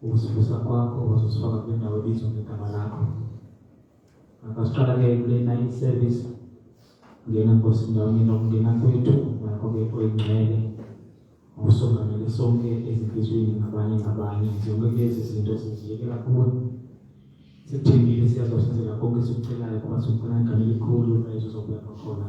Usufusa kwako, usufusa kwa kwenda wabizo mkama lako. Akastara ya igle night service, mgena kwa sinda wengine mgena kwetu, wanakoge kwa igmele. Usonga mele songe, ezikizwini ngabani, ziongegezi zindosi zijekela kuwe. Zitimili siya zosinze la konge sukela ya kwa sukela kamili kulu, na izo sokuya kwa kona.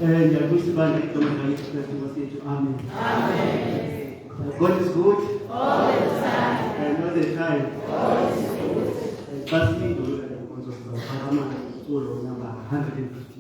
Amen. And we survive the Amen. Amen. God is good. All the time. And all the time. God is good. Firstly, the Lord of Parama, number 150.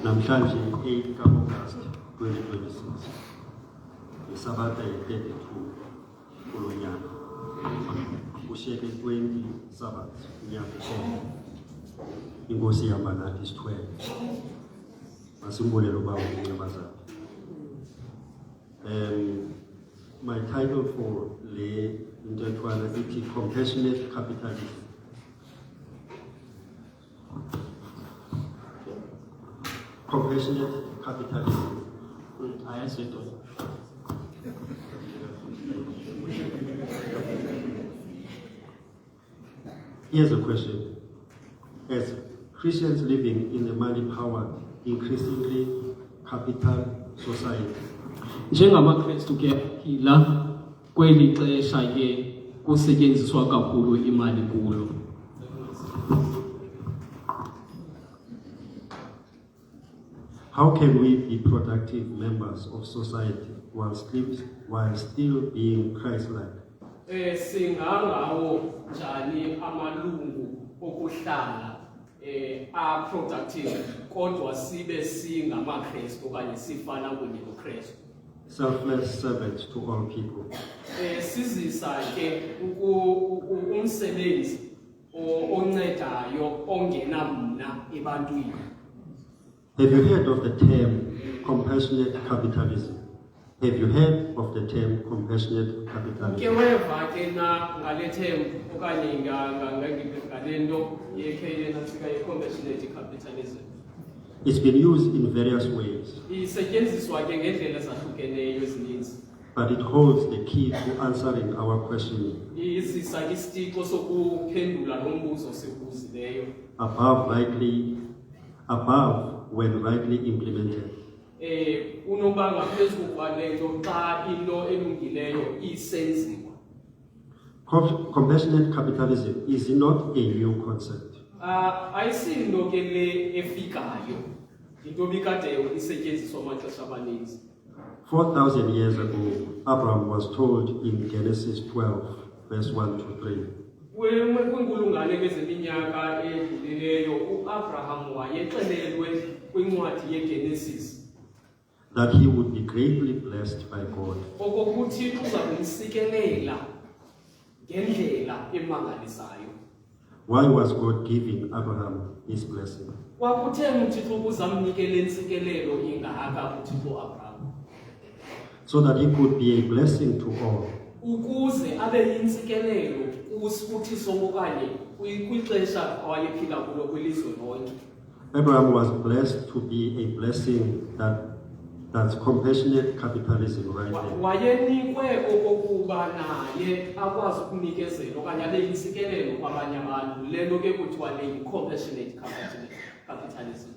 Namhlanje 8 ka-August 2026. Isabata ye-32 kulo nyaka. Ushiyeke 20 Sabbath unyaka uphele. Inkosi ihamba nathi isithwele. Masimbulele uba unqeba zakhe. My title for le intethwana ithi Compassionate Capitalism. Compassionate capitalism. I answer it. Here's a question. As Christians living in a money-powered, increasingly capital society, njengamaKristu ke phila kweli xesha ke kusetyenziswa kakhulu imali kulo. how can we be productive members of society while still being Christ-like? Singangawo njani amalungu okuhlala a productive kodwa sibe singamaKristu okanye sifana kunye noKristu. Selfless servants to all people. Sizisa ke umsebenzi oncedayo ongena mna ebantwini. Have you heard of the term compassionate capitalism? Have you heard of the term compassionate capitalism? Ke weva ke na ngale term okanye ngalento yeke nathika compassionate capitalism. It's been used in various ways, Isetyenziswa ke ngendlela ezahlukeneyo ezininzi. but it holds the key to answering our questioning. Izisa isitixo sokuphendula lo mbuzo sibuzileyo. Above when rightly implemented. Unoba ngaphezulu kwalento xa into elungileyo isenziwa. Compassionate capitalism is not a new concept. Ayisinto ke le efikayo. Into bikade isetyenziswa amaxesha amaninzi. 4,000 years ago, Abraham was told in Genesis 12, verse 1 to 3. Kwinkulungwane kwezeminyaka edlulileyo uAbraham wayexelelwe kwincwadi yeGenesis that he would be greatly blessed by God. okokuthi uza kumsikelela ngendlela emangalisayo. Why was God giving Abraham his blessing? Kwakutheni uThixo uzamnikela insikelelo ingaka uThixo Abraham? So that he could be a blessing to all. Ukuze abe yinsikelelo kuthi sokokanye kwixesha awayephila kulo kwelizwe lonke. Abraham was blessed to be a blessing that's compassionate capitalism right there. Wayenikwe okokuba naye akwazi ukunikezela okanye abe yinsikelelo kwabanye abantu. Lento ke kuthiwa le compassionate capitalism.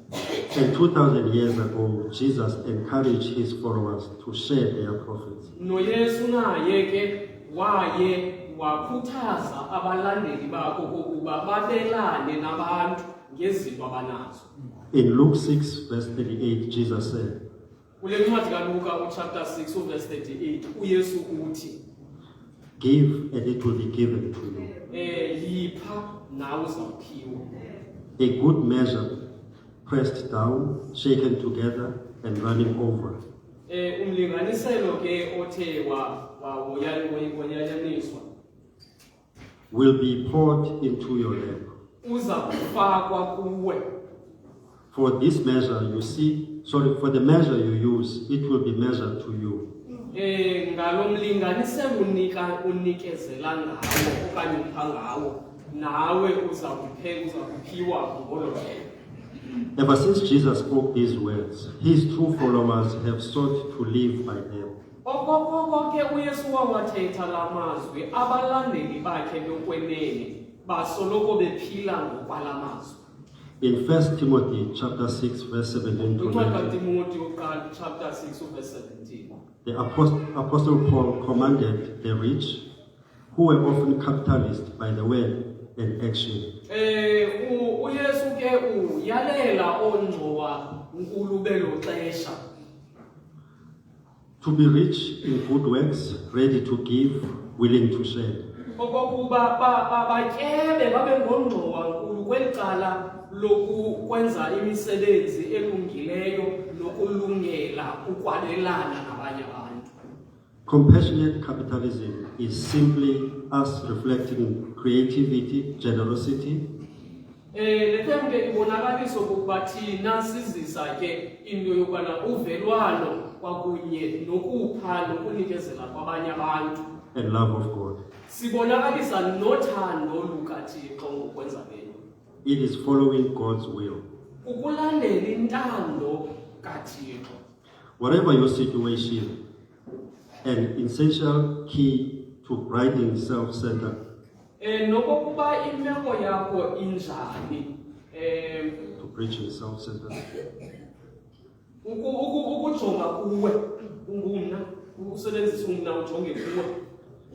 And 2,000 years ago, Jesus encouraged his followers to share their profits. No Yesu naye ke waye wakhuthaza abalandeli bakho kokuba babelane nabantu ngezinto abanazo. In Luke 6, verse 38, Jesus said, Kule ncwadi kaLuka chapter 6 verse 38 uYesu uthi give and it will be given to you. yipha nawe uzawuphiwa. A good measure, pressed down, shaken together, and running over. Umlinganiselo ke othe wayaniswa Will be poured into your lap. uza kufakwa kuwe. For the measure you use, it will be measured to you. Ngalomlinganiselo unikezela ngawo okanye upha ngawo nawe uza kuphiwa ngolo hlobo. Ever since Jesus spoke these words, his true followers have sought to live by them. Okokoko ke uYesu wawathetha la mazwi abalandeli bakhe lokwenene basoloko bephila ngokwala mazwi. In 1 Timothy chapter 6, verse 17 to 19, Chapter 6 verse 17. the Apostle Paul commanded the rich, who were often capitalists by the word and action, uYesu ke uyalela ongcowa nkulu belo xesha. to be rich in good works, ready to give, willing to share. okokuba batyebe babe ngongqowa nkulu kwelicala lokwenza imisebenzi elungileyo nokulungela ukwabelana nabanye abantu. Compassionate capitalism is simply us reflecting creativity, generosity, Lethembe ibonakaliso kokuba thina sizisa ke into yokubana uvelwano kwakunye nokupha nokunikezela kwabanye abantu. and love of God. Sibonakalisa nothando lukaThixo ngokwenza lelo. It is following God's will. Ukulandela intando kaThixo. Whatever your situation, an essential key to riding self-centered, Nokokuba imeko yakho injani, to preaching self-centered, ukujonga kuwe ungumna, ukusebenzisa umna ujonge kuwe.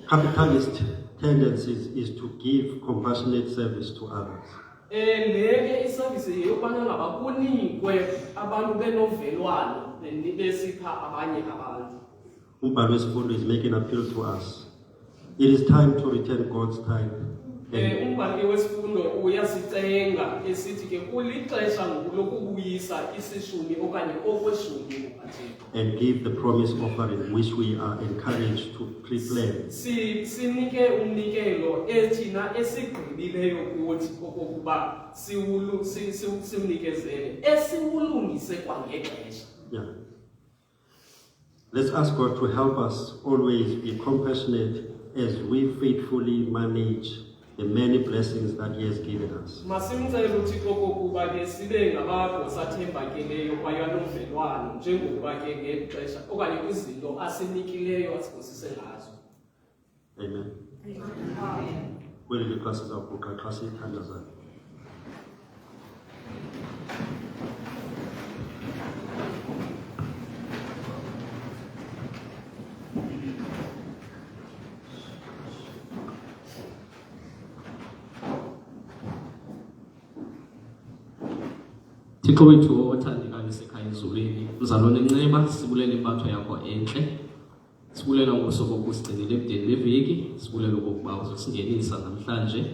capitalist tendencies is to give compassionate service to others. Leke iservice yokubana ngaba kunikwe abantu benovelwano besipha abanye abantu. Umbhalo wesifundo is making an appeal to us. It is time to return God's time Umbhali wesifundo uyasicenga esithi ke kulixesha lokubuyisa isishumi okanye okweshumi kukaThixo. and give the promise offering which we are encouraged to pre-plan. Sinike umnikelo ethina esigqibileyo kuthi okokuba siwunikezele esiwulungise kwangexesha. Yeah. Let's ask God to help us always be compassionate as we faithfully manage the many blessings that He has given us. Masimcela uThixo okokuba ke sibe ngabagosa athembakeleyo kwaye anovelwano njengokuba ke ngexesha okanye kwizinto asinikileyo asigosise ngazo. Amen. Kweli classes of book class ithandazana. Thixo wethu othandekayo sekhaya ezulwini, mzalwane Nceba, sibulela impatho yakho entle. Sibulela ngosuku okusigcinile ebudeni beveki, sibulela okokuba uzosingenisa namhlanje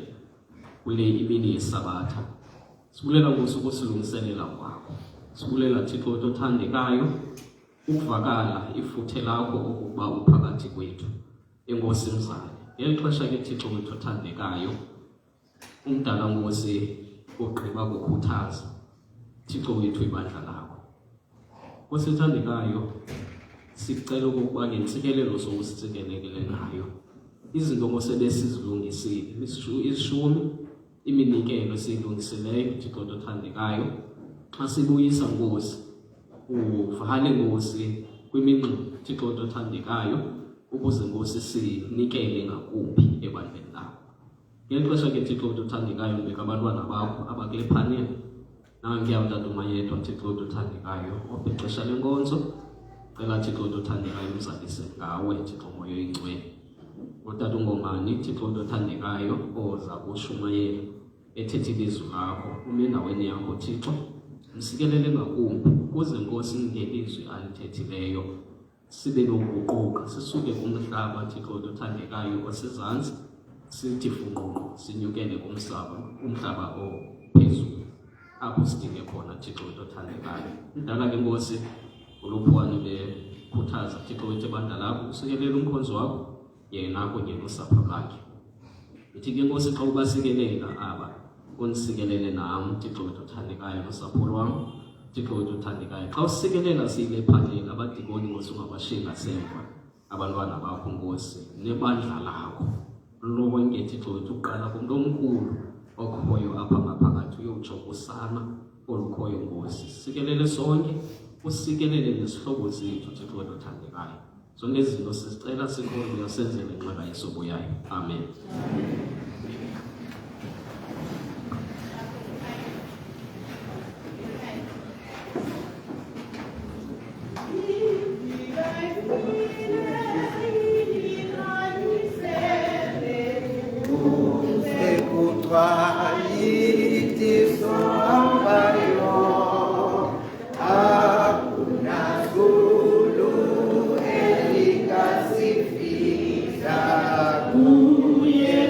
kule imini yeSabatha. Sibulela ngosuku osilungiselela kwakho. Sibulela Thixo othandekayo ukuvakala ifuthe lakho okokuba uphakathi kwethu. Enkosi mzali, ngeli xesha ke Thixo wethu othandekayo, umdala Nkosi ogqiba kukhuthaza Thixo wethu ibandla lakho. Nkosi ethandekayo, sicela okokuba ngentsikelelo sowusitsikelekele ngayo izinto ngosebe sizilungisile isishumi iminikelo esiyilungisileyo Thixo othandekayo. Xa sibuyisa Nkosi uvale Nkosi kwimingxuma Thixo othandekayo ukuze Nkosi sinikele ngakumbi ebandleni lakho. Ngeli xesha ke Thixo othandekayo mbeka abantwana bakho abakule panel nangiyawutata umayedwa Thixo othandekayo obhexesha lenkonzo. Cela Thixo othandekayo umzalise ngawe Thixo moyo oyingcwele. Utata uNgomani Thixo othandekayo oza kushumayela ethethe ilizwi lakho ume endaweni yakho Thixo msikelele ngakumbi ukuze Nkosi ngelizwi alithethileyo sibe nokuguquka sisuke kumhlaba Thixo othandekayo osezantsi sithi funqunqu sinyukele umhlaba ophezulu apho sidinge khona Thixo othandekayo. Ndala ke Nkosi uluphuwano bekhuthaza Thixo wethu ebandla lakho usikelele umkhonzo wakho yena kunye nosapho lwakhe. Ithi ke Nkosi xa ubasikelela aba unisikelele nam Thixo wethu othandekayo nosapho lwam Thixo wethu othandekayo. Xa usikelela siyile phandlela abadikoni Nkosi ungabashiyi ngasemva abantwana bakho Nkosi nebandla lakho lonke Thixo wethu uqala kumntu omkhulu okhoyo apha ngaphakathi uyotsho kusana olukhoyo Nkosi. Sikelele sonke usikelele nesihlobo zethu Thixo wethu othandekayo. Zonke izinto sizicela sikhona uyasenzela inxeba yesobo yayo. Amen. Yeah.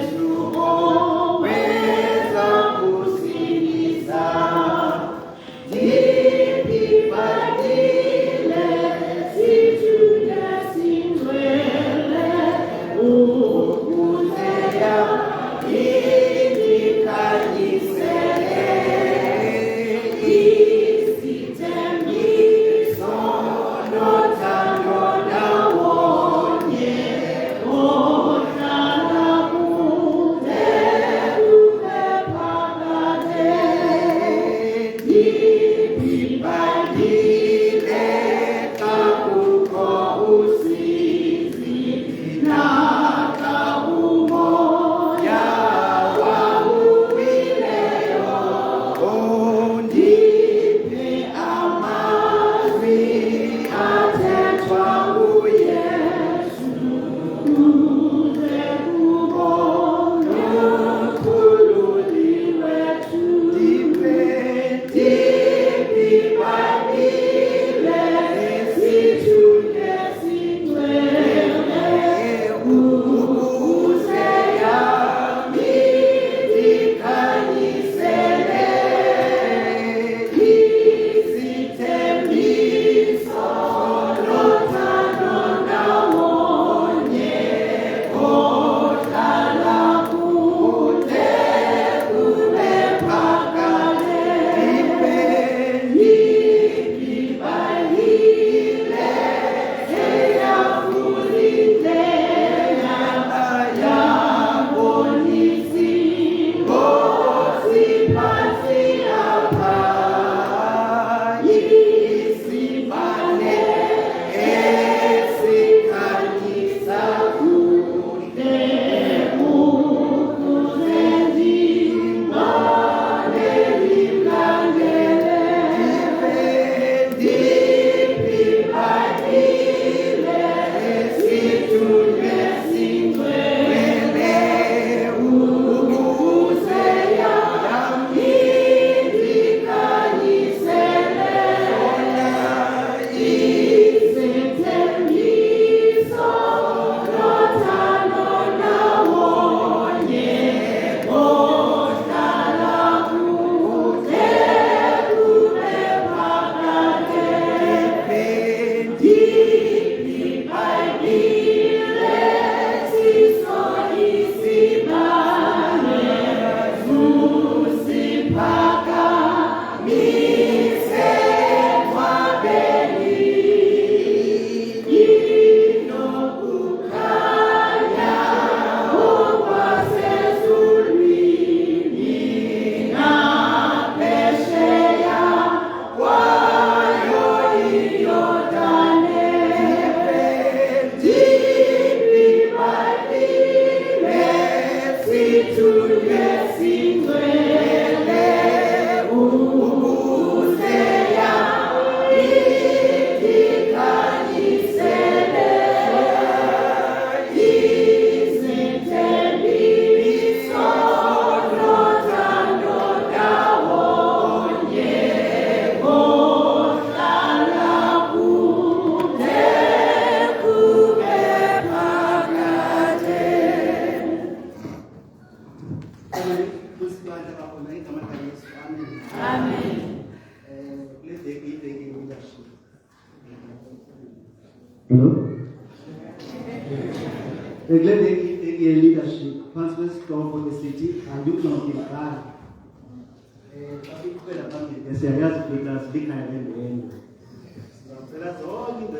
Hello? Leadership, transfer strong for the city, and you can keep that. Yes, I have to class big night in the end. So that's all you do.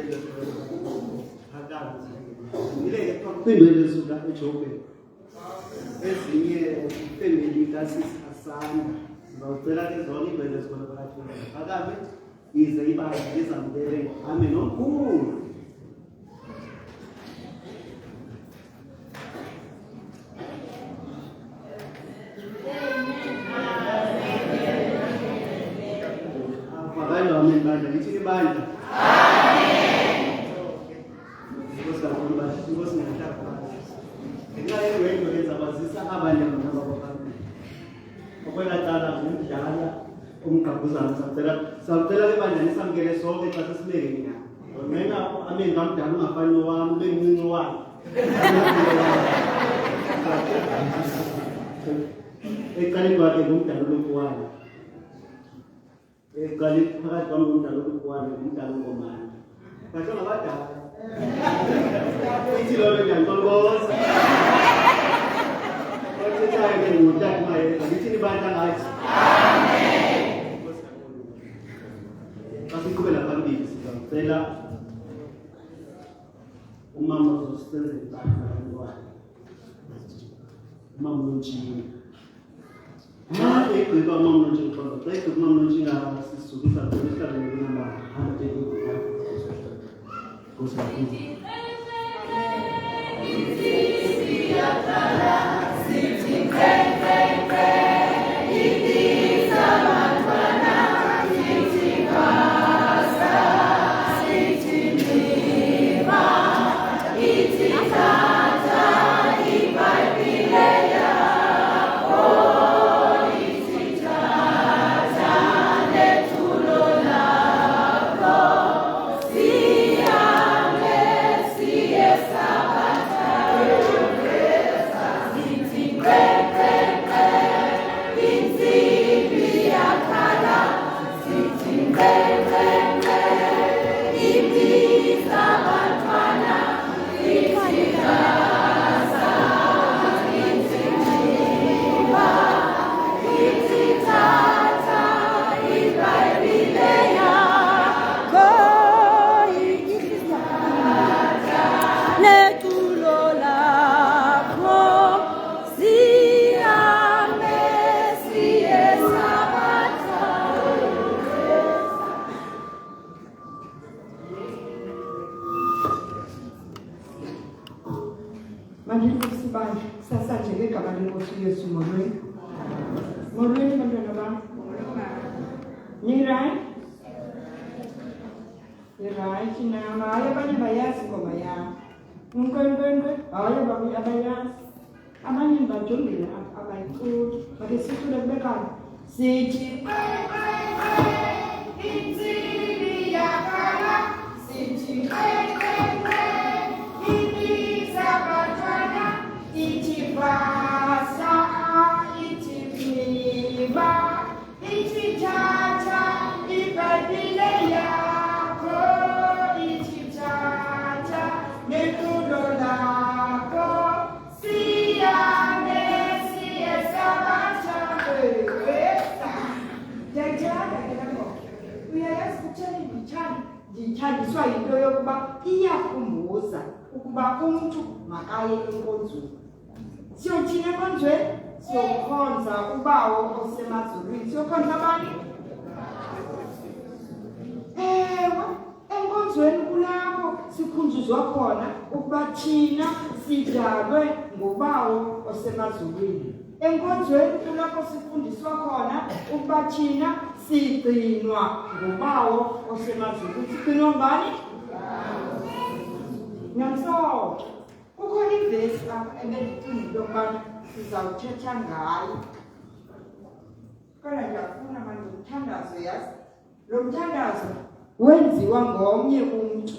wenziwa ngomnye umuntu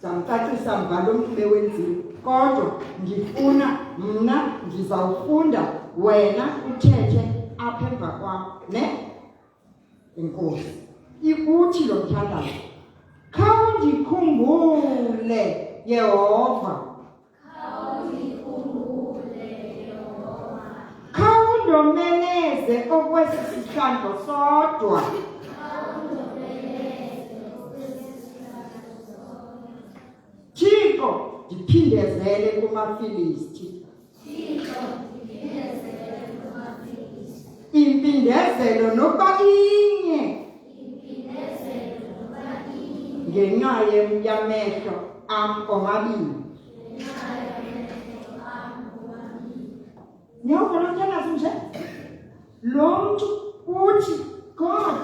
zamcacisa ngalo muntu bewenziwe kodwa ngifuna mna ngizawufunda wena uthethe apha emva kwakho ne Enkosi. Ikuthi lo mthandazo. Khawundikhumbule Yehova. Khawundomeleze okwesihlandlo sodwa. Thixo, ndiphindezele kumaFilisti. Impindezelo noba inye. Ngenxa yamehlo am omabili. Niyawubona mthandazo nje? Lo mntu uthi, God,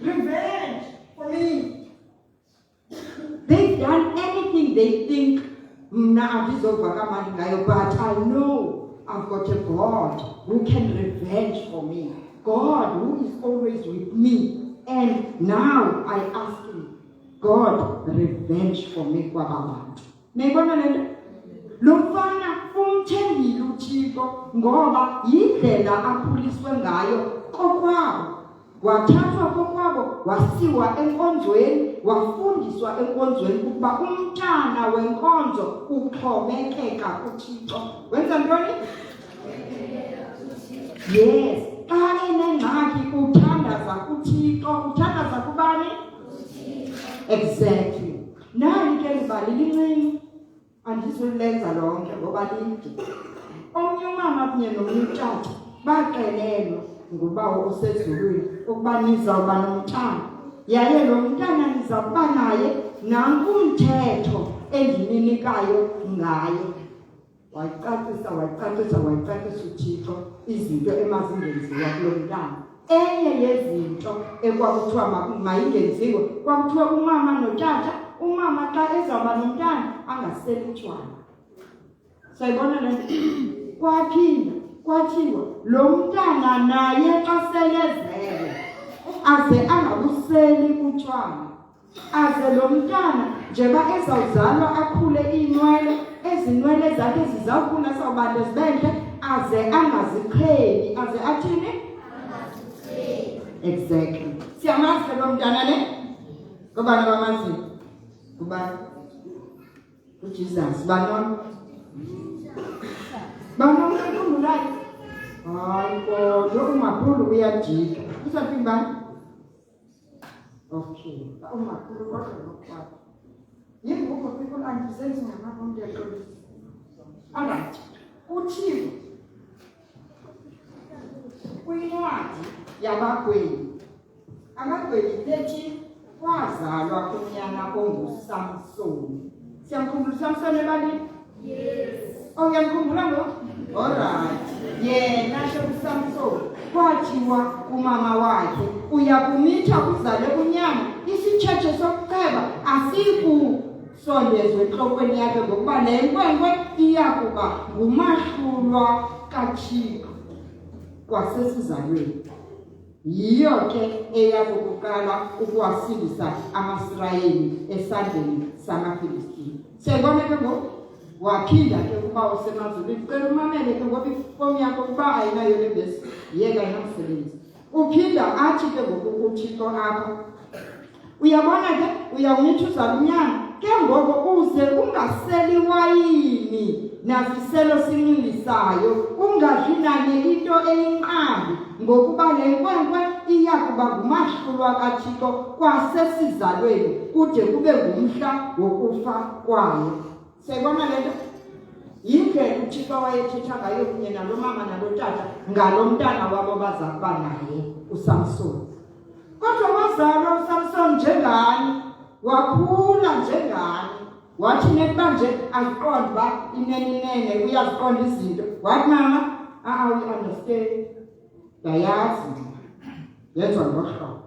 revenge for me. They've done anything they think mna andizova kamandi ngayo, but I know I've got a God who can revenge for me. God who is always with me. And now I ask him, God, revenge for me kwabantu. Nayibona lento? Lo mfana umthembile uThixo ngoba yindlela akhuliswe ngayo kokwabo. Wathathwa kokwabo, wasiwa enkonzweni, wafundiswa enkonzweni ukuba umntana wenkonzo uxhomekeka kuThixo. Wenza ntoni? Yes. Xa enengxaki uthandaza kuThixo, uthandaza kubani? Exactly. Nayi ke libalile incinci. Andizulenza lonke ngoba lide. Omnye umama kunye nomnye utata baxelelwa ngubawo osezulwini ukuba nizawuba nomntana. Yaye lo mntana nizawuba naye nankumthetho endininikayo ngaye. Wayicacisa uThixo izinto emazingenziwa kulo mntana. Enye yezinto ekwakuthiwa mayingenziwe kwakuthiwa umama notata, umama xa ezawuba nomntana angaseli utywala. Sayibona le nto? Kwathiwa lo mntana naye xa selezele aze angabuseli utywala. Aze lo mntana njeba ezawuzalwa akhule iinwele, ezi nwele zakhe zizawukhula sawubantu zibentle, aze angaziqheli, aze athini? Exactly. Siyamazi lo mntana le? Ngobani abamazi? Ngubani? uJesus. Banon? Banon ukhumbulayo? Hayi kodwa umakhulu uyajika. Uzaphi ngibani? Okay. Umakhulu kodwa nokwakho. Yini ngoba people andizenzi ngamakhulu yaxolisa. Alright. Uthixo kwincwadi yabagwebi. Abagwebi bethi wazalwa unyana onguSamsoni. Siyamkhumbula uSamsoni ebantwini? Yes. Uyamkhumbula ngo? Alright. Yena uSamsoni kwathiwa kumama wakhe, uyakumitha kuzale unyana, isitshetshe sokuceba asikusondezwe entlokweni yakhe ngokuba le nkwenkwe iyakuba ngumahlulwa kaThixo kwasesizalweni. Yiyo ke eyakuqala ukuwasindisa amaSirayeli esandleni samaFilistini. Siyabona ke ngoku waphinda ke kuba usemazulwini. Cela umamele ke ngoba ifom yakho kuba ayinayo le besi yeka inomsebenzi. Uphinda athi ke ngoku kuThixo apha, uyabona ke uyawumitha uzala unyana, ke ngoku uze ungaseli wayini nasiselo sinxilisayo, ungadli nanye into eyinqambi, ngokuba le nkwenkwe iyakuba ngumahlulwa kaThixo kwasesizalweni kude kube ngumhla wokufa kwayo. Siyabona le nto? Yindlela uThixo wayethetha ngayo kunye nalo mama nalo tata ngalo mntana wabo baza kuba naye uSamsoni. Kodwa wazalwa uSamsoni njengani, wakhula njengani, wathi nekuba nje aziqonda uba inene uyaziqonda izinto. Wathi mama, we understand. Ndayazi yenziwa ngohlobo.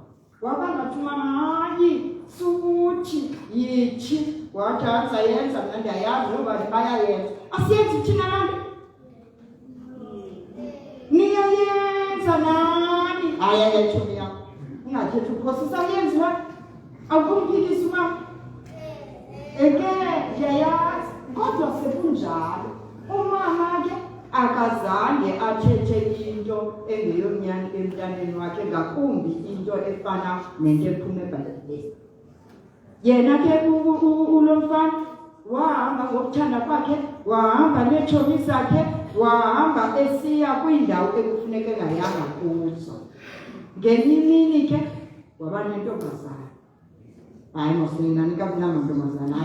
Wabangathi mama, hayi suthi yithi. Wathi azayenza mna ndiyayazi noba bayayenza. Asiyenzi thina lanto? Niyayenza nani? Hayi ayetshomi yakho. Ungathetha ukhosi sayenziwa. Awukumphikisi umama. Eke ndiyayazi kodwa sekunjalo. Umama ke akazange athethe into engeyonyani emntaneni wakhe ngakumbi into efana nento ephuma eBhayibhelini. Yena ke ulomfana wahamba ngokuthanda kwakhe, wahamba netshomi zakhe, wahamba esiya kwindawo ekufuneke engayanga kuzo. Ngenye imini ke waba nentombazana. Hayi mosina nikabunamantombazana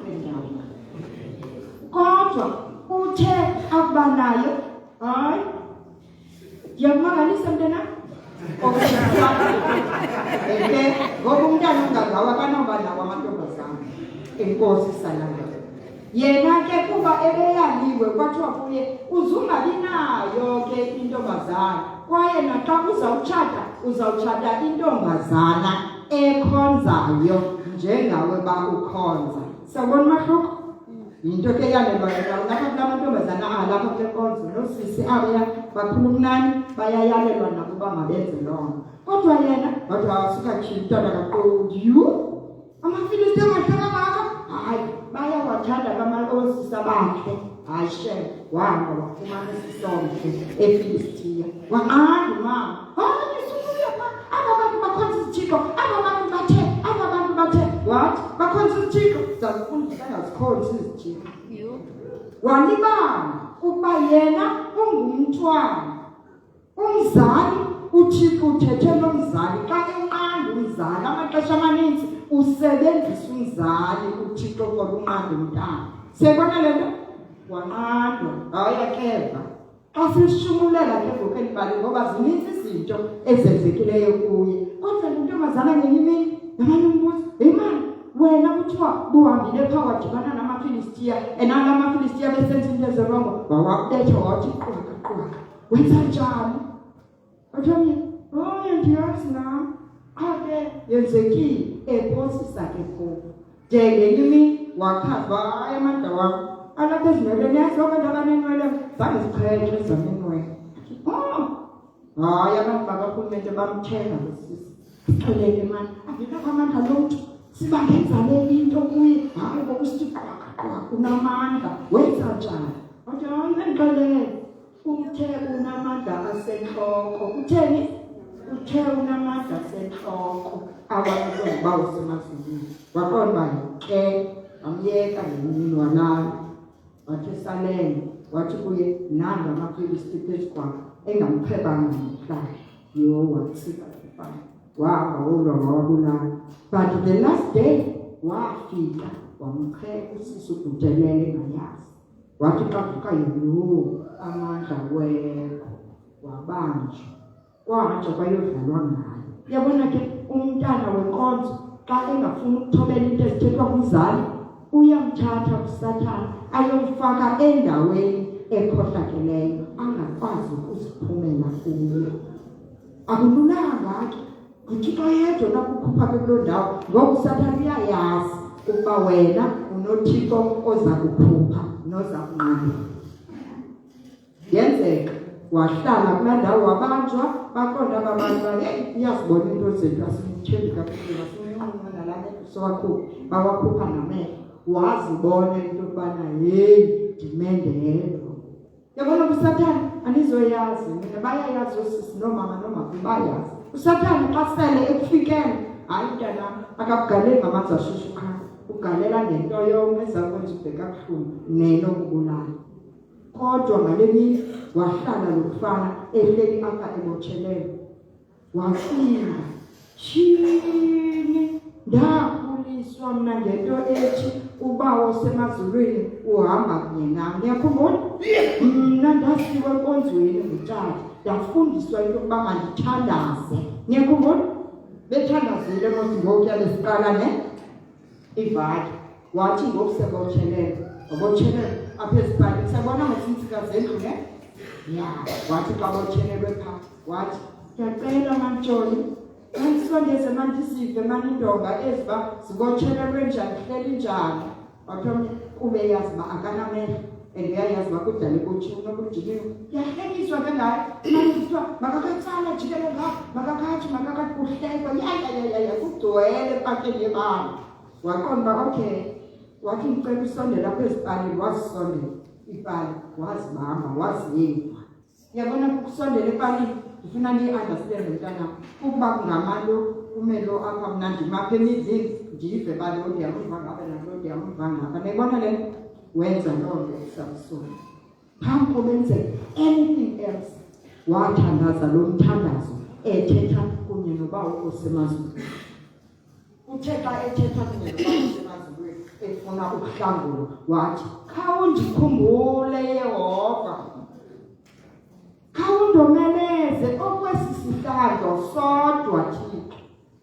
endawo. Kodwa uthe akuba nayo, hayi yakumangalisa mntana ngoba umntana ungazawa kanoba nawo amantombazana. Enkosi salala. Yena ke kuba ebeyaliwe kwathiwa kuye uzungabi nayo ke intombazana, kwaye naxa uzawutshata intombazana ekhonzayo njengawe bakukhonza. Sabona mahluko? Into ke yalelwa lapha kulamantombazana alapha kule nkonzo nosisi abaya bakhulumnani bayayalelwa nakuba mabenze lonto. Kodwa yena wathi awasuka chintana kakhulu. Amafilisti amahlaka bakho hayi bayawathanda kamalosisa bakhe. Hayi she wahamba wafumana isisonke eFilistiya. Waqanda mama. Hayi sukuya pha abantu bakhonza isithixo, abantu bathe what? Bakhonza isithixo. Zakufundisa ngazikhonza isithixo. Wanibanga ukuba yena ungumntwana. Umzali uThixo uthethe nomzali xa enqanda umzali amaxesha amaninzi usebenzisa umzali uThixo kolunqanda umntana. Siyabona lento? Wanqandwa awuyakeva. Xa sishumulela ke ngokelibali ngoba zininzi izinto ezenzekileyo kuye. Kodwa intombazana ngenye imini yamani umbuzo, "Hey man, wena kuthiwa buhambile phaa wadibana namaFilistiya enala amaFilistiya besenza into ezirongo wawakubetha wathi qwaka. Wenza njani?" Wathi, "Oh ndiyazi nam." Ake yenzekile ephosisa ke kubo. Ngenye imini wakhava amandla wakho. Alapha ezinweleni yazoba ndabanenwele zange ziqhele zaminwele. Hayi abantu bakarhulumente bamthenga losisi. Sixolele mani, akekho amandla lomntu. Sibangenzale into kuye. Hayi ngokusithi qwaka unamandla. Wenza njani? Wathi hayi ngixolele. Uthe unamandla asenhloko. Utheni? Uthe unamandla asenhloko. Abantu bawo semazulwini. Waqonda ke amyeka ngemini walala. Wathi salele, wathi kuye nanga amaFilisti phezu kwakhe engamphebanga namhlanje. Watsika efana. Wahamba wolwa wawabulala. But the last day wafika wampheka usisi udelele ngayazi. Wathi xa kuvukayo amandla wekho wabanjwa. Kwahanjwa kwayodlalwa ngayo. Yabona ke umntana wenkonzo xa engafuni ukuthobela into ezithethwa kumzali uyamthatha uSathane ayomfaka endaweni ekhohlakeleyo angakwazi ukuziphumela kuyo. Akululanga ke uThixo yedwa nakukhupha kuloo ndawo ngoba uSathane uyayazi ukuba wena unoThixo oza kukhupha noza kunqanda. Yenzeka wahlala kulaa ndawo wabanjwa baqonda abantu iyazibona into zethu asimthembi kakhulu asimnquma nalapha sowakhupha bawakhupha namehlo. Wazibona into yokubana heyi ndimendelo. Yabona uSathane anizoyazi mina bayayazi osisi nomama bayazi. uSathane xa sele ekufikela hayi mntanam akakugaleli ngamanzi ashushu qha. Ugalela ngento yonke ezakwenza ubheka kabuhlungu nenokubulala. Kodwa ngale mini wahlala lokufana ehleli apha ebotshelele. Wafika shini ndakhuliswa mna ngento ethi ubawo semazulwini uhamba kunye nam. Niyakhumbula? Mna ndasiwe enkonzweni ngutata ndafundiswa into yokuba mandithandaze. Niyakhumbula? Bethandazile ngokuya lesiqala ivali. Wathi ngoku sebotshelele apha ezipalini sabona ngesintsika zendlu wathi xa botshelelwe phaa wathi ndiyacela mantsholi mandisondeze mandisive manindonga eziba zibotshelelwe njani hleli njani. Wathi kube yazi uba akanamehlo and uyayazi uba kudala ebotshiwe unobunjikile ndiyahlekiswa ke ngayo mandisithiwa makakatsala jikele ngapha makakathi kuhlekwa yayayayaya kugcwele epakeni yebala. Waqonda uba okay wathi ngicela usondela apha ezipalini wazisondela. ipali wazibamba waziyenza. Yabona kusondela epalini ndifuna ni-understand mntana ukuba kungamalo umelo apha mna ndimapha emidlini ndive balo ndiyamva ngapha nalo ndiyamva ngapha. Nayibona le nto wenza loo nto uSamson. Phambi kobenzeka anything else wathandaza lo mthandazo ethetha kunye nobawo osemazweni. Uthe xa ethetha kunye nobawo osemazweni efuna ukuhlangula wathi khawundikhumbule Yehova, khawundomeleze okwesi sihlandlo sodwa Thixo.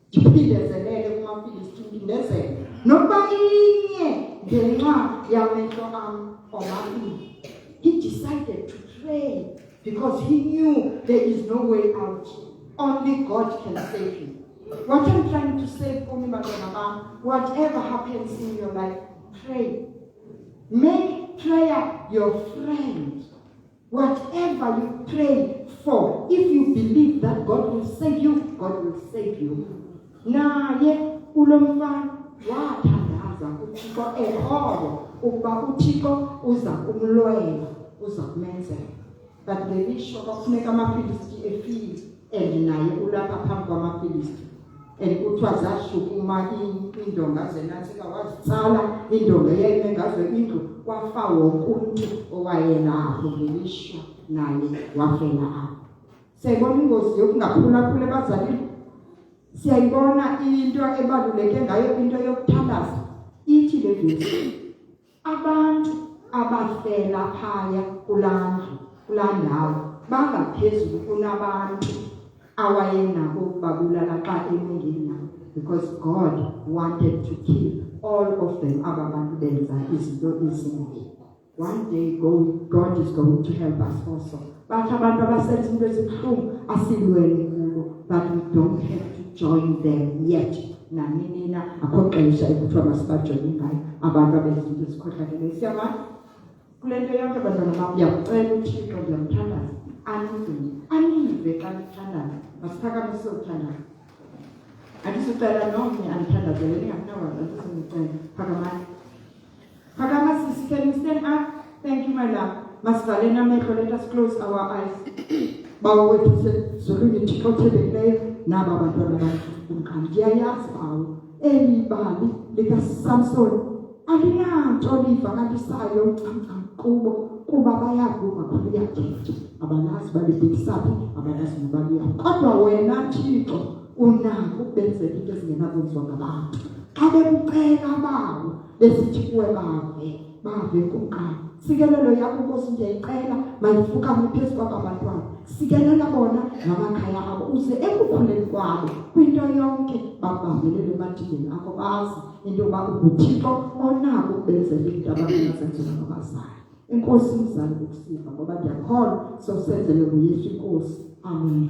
Ndiphindezelele kumaFilistiya ndindezele nokuba inye ngenxa yamehlo am omabini. He decided to pray because he knew there is no way out. Only God can save him. What I'm trying to say for me, whatever happens in your life, pray. Make prayer your friend. Whatever you pray for, if you believe that God will save you, God will save you. Naye ulomfana wathandaza uThixo eholo ukuba uThixo uza kumlwela, uza kumenzela. But ngelisho kwafuneka amaFilistiya efile and naye ulapha phambi kwamaFilistiya. And kuthiwa zashukuma indonga zenantsika wazitsala indonga eyayime ngazo indlu kwafa wonke umuntu owayenapho ngelisho naye wafela apho. Siyayibona ingozi yokungaphulaphula ebazalini. Siyayibona into ebaluleke ngayo into yokuthandaza. Ithi le vesi abantu abafela phaya kulaa ndawo bangaphezulu kunabantu awayenako ukubabulala xa emingeni nabo, because God wanted to kill all of them ababantu benza izinto ezinye. One day God is going to help us also. But abantu abasenza into ezibuhlungu asilweni kubo, but we don't have to join them yet. Nanina akho xesha ekuthiwa masibajoyine ngayo abantu abenza into ezikhohlakeleyo. Siyabona kule nto yonke bantwana bam, ndiyakucela uThixo, ndiyamthandaza anive xa nithandaza. Masiphakamise ukuthandaza. Andisucela nomnye andithandazele ningamnawazi, andisumcela. Phakama sisi, can you stand up? Thank you, my love. Masivaleni amehlo, let us close our eyes. Bawo wethu sezulwini Thixo othebekileyo naba bantwana bakho. Ndiyayazi bawo eli bali likaSamson alinanto livakalisayo kubo kuba bayavuka khuluyathetha, abalazi balibhekisaphi, abalazi nobaliya. Kodwa wena Thixo unako ukubenzela into ezingenakwenziwa ngabantu. Xa bekucela bawo besithi kuwe bave kunkani. Sikelelo yakho Nkosi ndiyayicela mayifukame phezu kwaba bantwana. Sikelela bona namakhaya abo uze ekukhuleni kwabo kwinto yonke babambelele emathileni akho bazi into yoba uThixo onako ukubenzela into abangazenzelwa ngabazali. Inkosi mzali ukusiva ngoba ndiyakholwa sosenzele nguYesu Inkosi. Amen.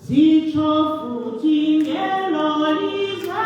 Zitsho futhi ngelolizwe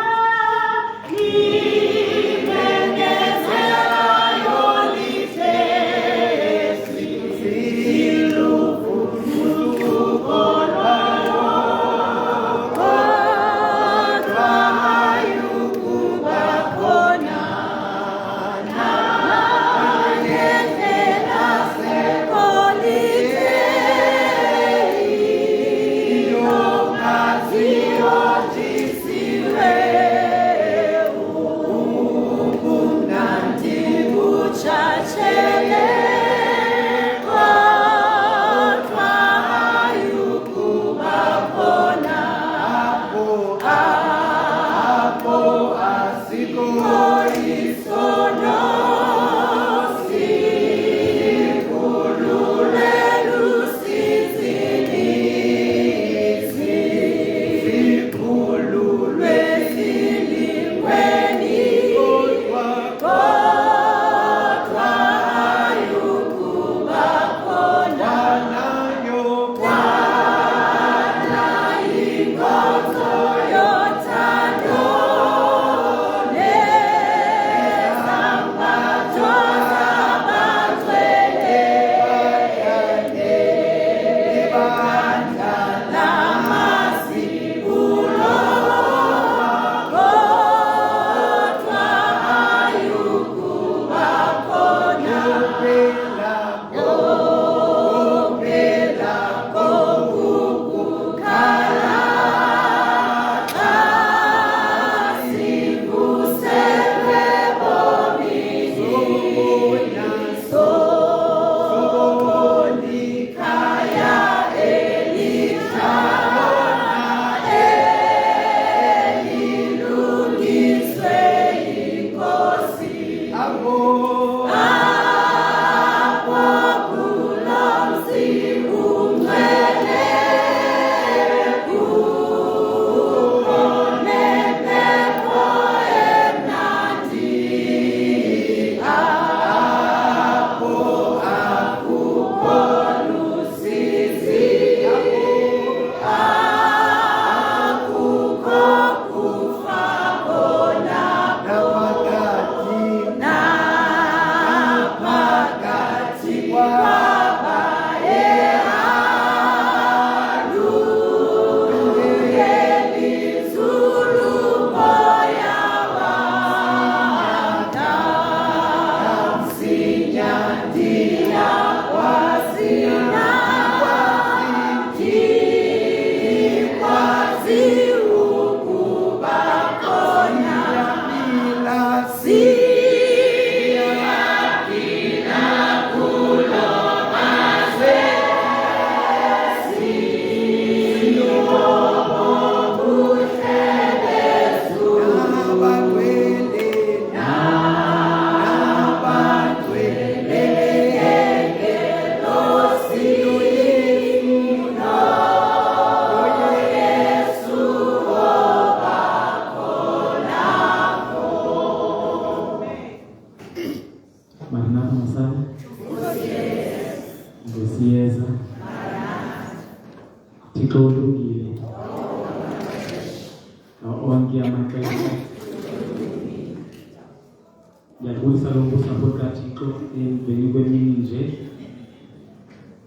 Ngiyabulisa lo mbuso kaThixo emveni kwemini nje.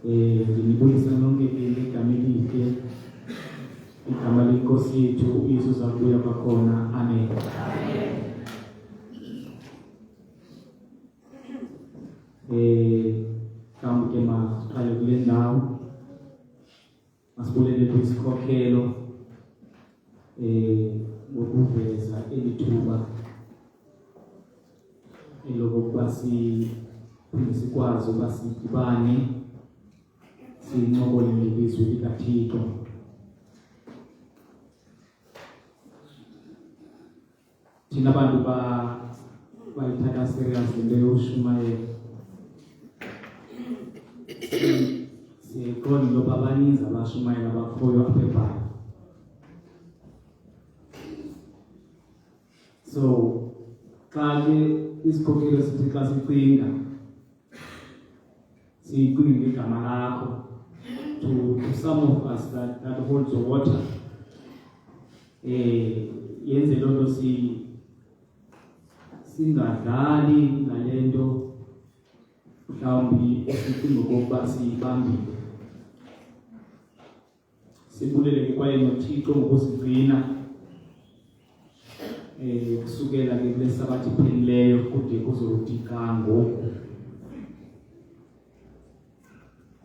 Ngibulisa nonke igama elihle, igama lenkosi yethu uYesu zakubuya kwakhona. Amen. Kambe ke masiqale kule ndawo masibulele kwisikhokhelo ngokuveza elithuba elokuba sikwazi ukuba sidibane sincokole ngelizwi likaThixo. Thina abantu bayithatha serious into yoshumayela. Sikhona ngoba abaninzi abashumayela abakhoyo apha eBhayibhile. So xa ke isikhokhelo sithi xa sicinga sicinga igama lakho, to some of us that holds the water, yenze loo nto singadlali ngale nto mhlawumbi esicinga okokuba siyibambile. Sibulele kwaye noThixo ngokusigcina kusukela ke kule sabathi iphelileyo kude kuzodika ngoku.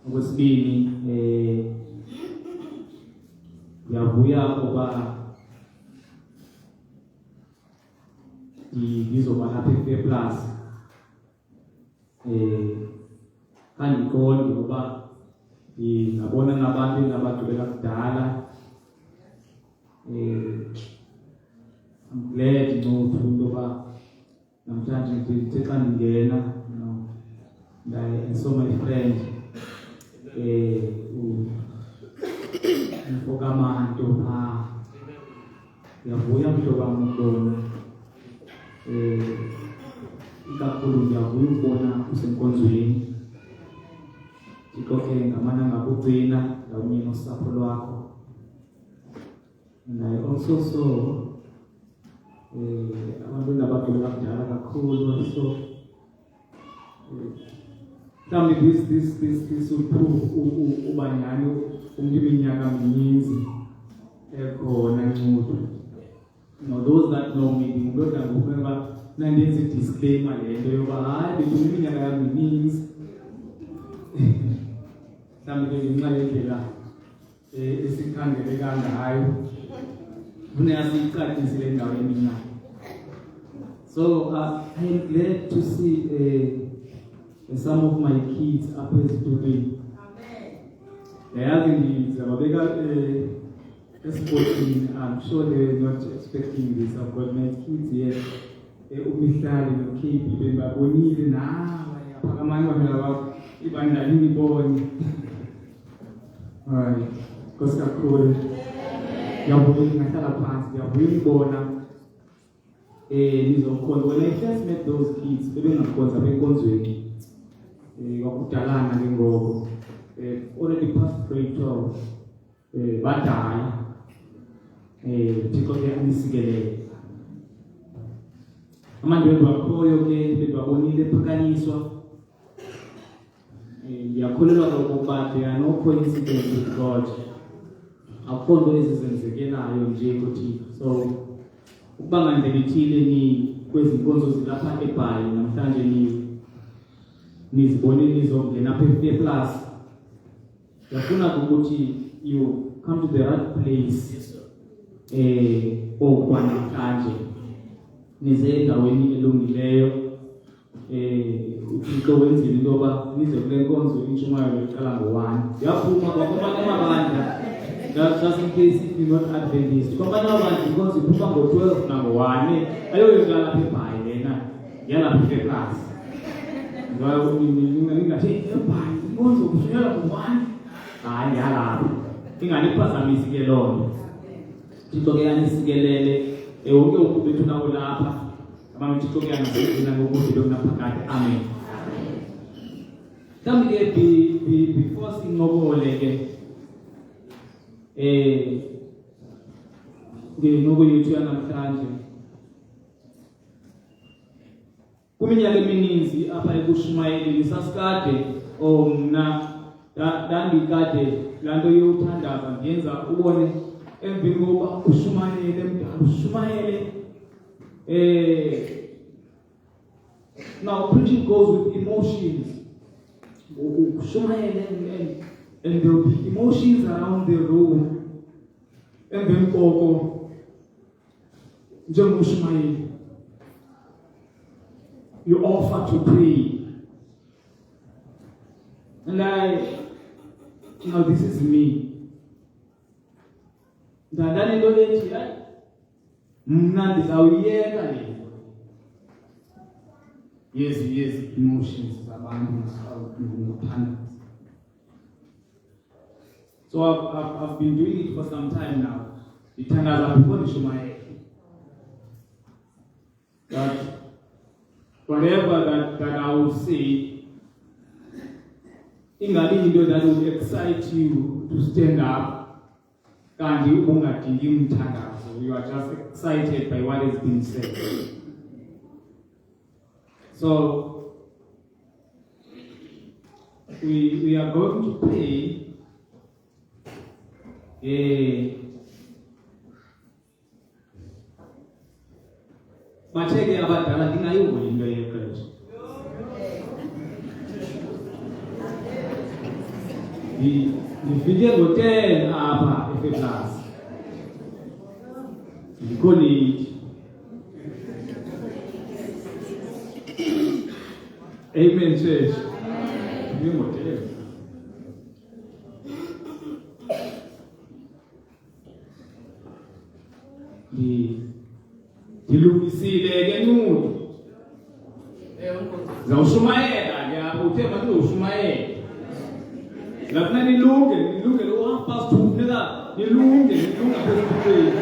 Okwesibini, ndiyavuya ukuba ndizoba lapha eFair Plus. Kandiqondi ukuba ndingabona nabantu engabagqibela kudala. I'm glad ngoba namhlanje ndithe xa ndingena I saw my friend uFokamanto. Ndiyavuya mhlobo wam ukubona, ikakhulu ndiyavuya ukubona usenkonzweni. Thixo ke ngamana ngakucina ndawunye nosapho lwakho. And I also saw abantu abagqibela kudala kakhulu. So mhlawumbi this will prove uba nyhani umntu iminyaka mininzi ekhona ncudo. Those that know me ndingoda ngokuba nandenza i-disclaimer le nto yoba hayi bendineminyaka yam mininzi. Mhlawumbi ke ngenxa yendlela esikhangeleka ngayo funeka siyicacisile endaweni nayo. So I'm glad to see some of my kids up as doing. I'm sure they're not expecting this. I've got my kids here umihlali noKP bebabonile nawe yaphakamani wamela wakho ibandla libone. Hayi, Nkosi kakhulu. Ngiyabonga ngahlala phansi, ngiyabona nizokhonza. When I first met those kids, bebengakhonza benkonzweni. Kwakudalana ke ngoku. Already past grade 12. Badala. Thixo ke anisikelele. Amandwendwe akhoyo ke bebabonile ephakanyiswa. Ngiyakholelwa ukuba there are no coincidences with God. Akukho nto ezizenzekelayo nje kuThixo. So ukuba ngandelithile ni kwezi nkonzo zilapha eBhayi namhlanje nizibone nizongena apha ePlus. Ngiyafuna ukuthi you come to the right place. Okwanamhlanje nize endaweni elungileyo. Uthixo wenzile into yoba nize kule nkonzo intshumayelo iqala ngo-1. Yaphuma kwakwamanye amabandla, just in case if you're not Adventist. Kwamanye amabandla inkonzo iphuma ngo-12 nango-1. Ayoyonto lapha eBhayi lena yalapha ePlus. Ningathi eBhayi inkonzo kusukela ngo-1. Hayi yalapha. Inganiphazamisi ke loo nto. Thixo ke anisikelele wonke umuntu bethu nawo lapha. Thixo ke anisikelele ngokuthi bekunaphakade. Amen. Mhlawumbi ke before sinqokole ke ngenqoko yethu yanamhlanje, kuminyaka emininzi apha ekushumayeleni sasikade mna ndandikade laa nto yothandaza ndiyenza ubone emveni kokuba ushumayele mdala ushumayele. Now preaching goes with emotions. Ushumayele and there will be emotions around the room. Emveni koko njengoshumayele you offer to pray. And this is me. Ndandane into lethi hayi mna ndizawuyeka le. Yes, emotions zabantu ngokuthanda. So I've been doing it for some time now. Ithandaza before ndishumayele. But whatever that I will say, ingabi into that will excite you to stand up. Kanti ungadingi umthandazo, you are just excited by what is being said. So we are going to pray Macheke abadala ndingayivula into yexesha. Ndifike ngo-10 apha ePlus. Ndikho late. Amen church. Ndifike ngo-10. Ndilungisile ke nudu. Zawushumayela ke apho uthe mandizowushumayela. Lapha nilunge lo half past 2 nila nilunge phezulu.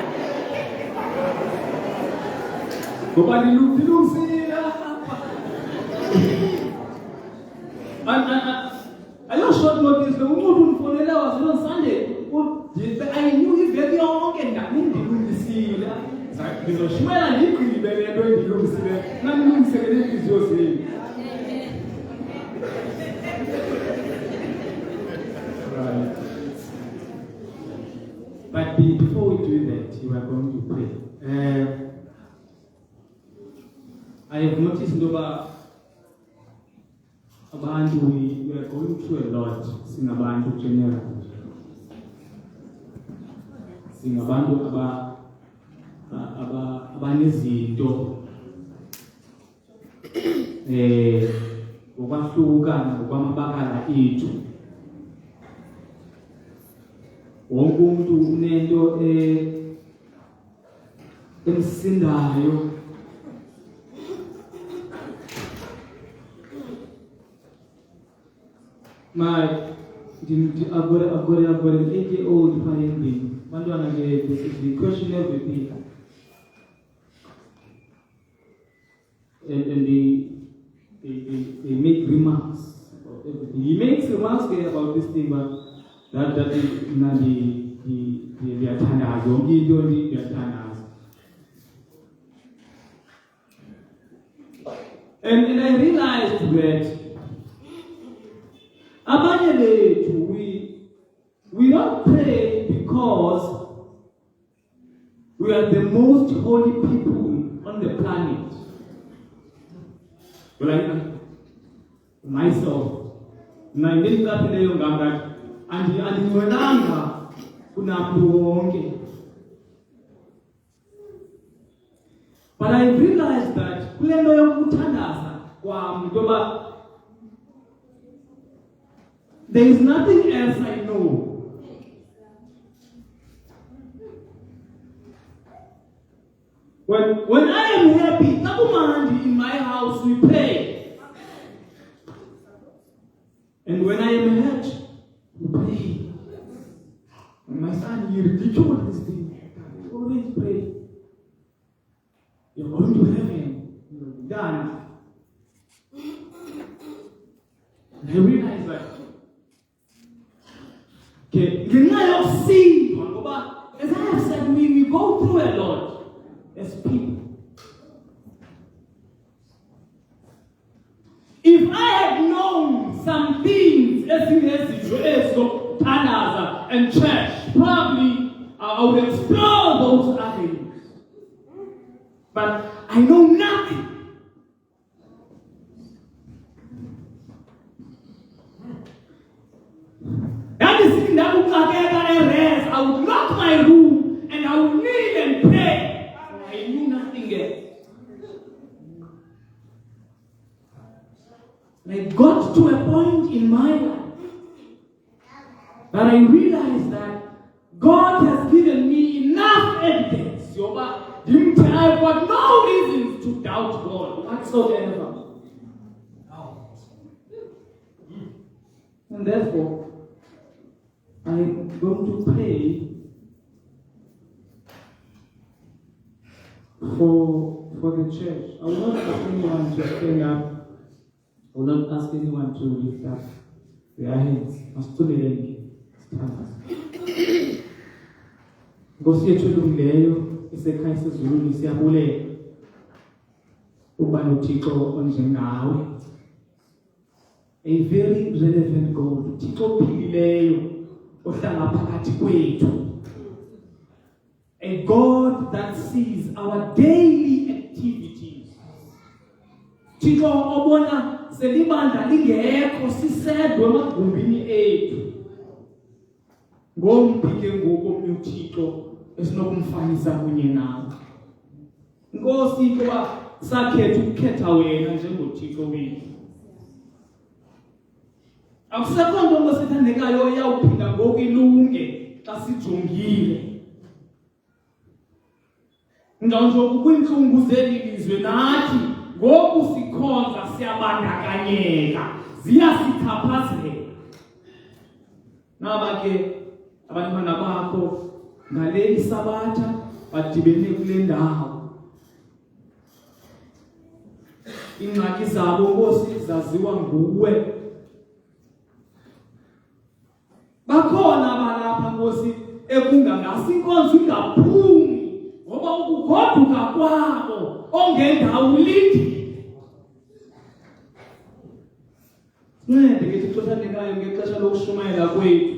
Ngoba nilungisile apha. Ayo short notice lo umuntu umfonela wazilo Sunday. I knew iveki yonke ndilungisile. Ngizoshumayela ndigqibe le nto endilungisile. Nanilungisekele inhliziyo zenu. But before we do that, you are going to pray. I have noticed about we are going through a lot. Singabantu general. Singabantu abanezinto ngokwahlukana ngokwamabakala ethu. Wonke umuntu unento emsindayo I've got an 8-year-old pioneer. This is the question everything. And they make remarks about everything. He makes remarks about this thing, but that is the Atanas. And I realized that we don't pray because we are the most holy people on the planet. Like myself, and but I realized that there is nothing else I know. When I am happy, in my house we pray. And when I am hurt, we pray. And my son, you ridiculous this thing. You always pray. You're going to heaven. You're done. And I realized that. Okay, the night of sin, as I have said, we go through a lot. As people. If I had known some things as Tanaza and church, probably I would explore those avenues. But I know nothing. That is in that I would lock my room and I would kneel and pray. I knew nothing else. I got to a point in my life that I realized that God has given me enough evidence. I've got no reasons to doubt God whatsoever. And therefore, I'm going to pray for the church. I will not ask anyone to stand up. I will not ask anyone to lift up their hands. Nkosi yethu elungileyo isekhaya sezulwini siyabulela ukuba noThixo onjengawe. A very relevant God. uThixo ophilileyo ohlala phakathi kwethu. A God that sees our daily activities. Thixo obona selibandla lingekho sisedwe emagumbini ethu. Ngompike ngokomnye uThixo esinokumfanisa kunye nawe. Nkosi kuba sakhetha ukukhetha wena njengoThixo wethu. Akusekho nto ngosithandekayo oyawuphinda ngoku ilunge xa sijongile. Njengoba kwinhlungu zeli lizwe nathi ngoku sikhonza siyabandakanyeka ziyasithaphazela. Naba ke abantwana bakho ngale isabatha badibene kule ndawo. Ingxaki zabo Nkosi zaziwa nguwe. Bakhona abalapha Nkosi ekungangasi inkonzo ingaphumi ngoba ukugoduka kwabo ongendawo lithi. Ncede ke Thixo thandekayo ngexesha lokushumayela kwethu.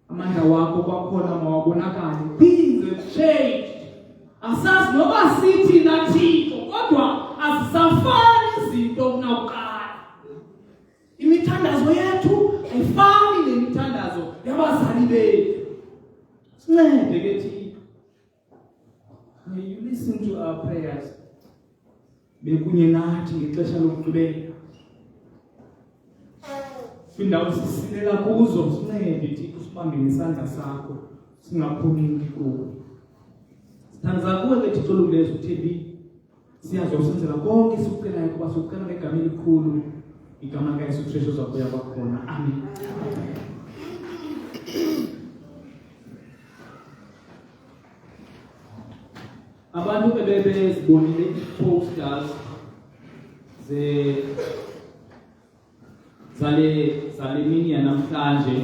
Amandla wakho kwakhona mawabonakale. Things have changed. Asazi noba sithi na Thixo kodwa azisafani izinto kunakuqala. Imithandazo yethu ayifani nemithandazo yabazali bethu. Sincede ke Thixo. May you listen to our prayers. Bekunye nathi ngexesha lokugqibela. Kwindawo sisilela kuzo sincede Thixo sibambe nesandla sakho singaphumuli kuwe. Sithandaza kuwe ke Thixo olungileyo uthembi. Siyazi usenzela konke sikucelayo kuba sikucela ngegama elikhulu igama likaYesu uThixo uzakubuya kwakhona. Amen. Abantu bebezibonile i-posters zale mini yanamhlanje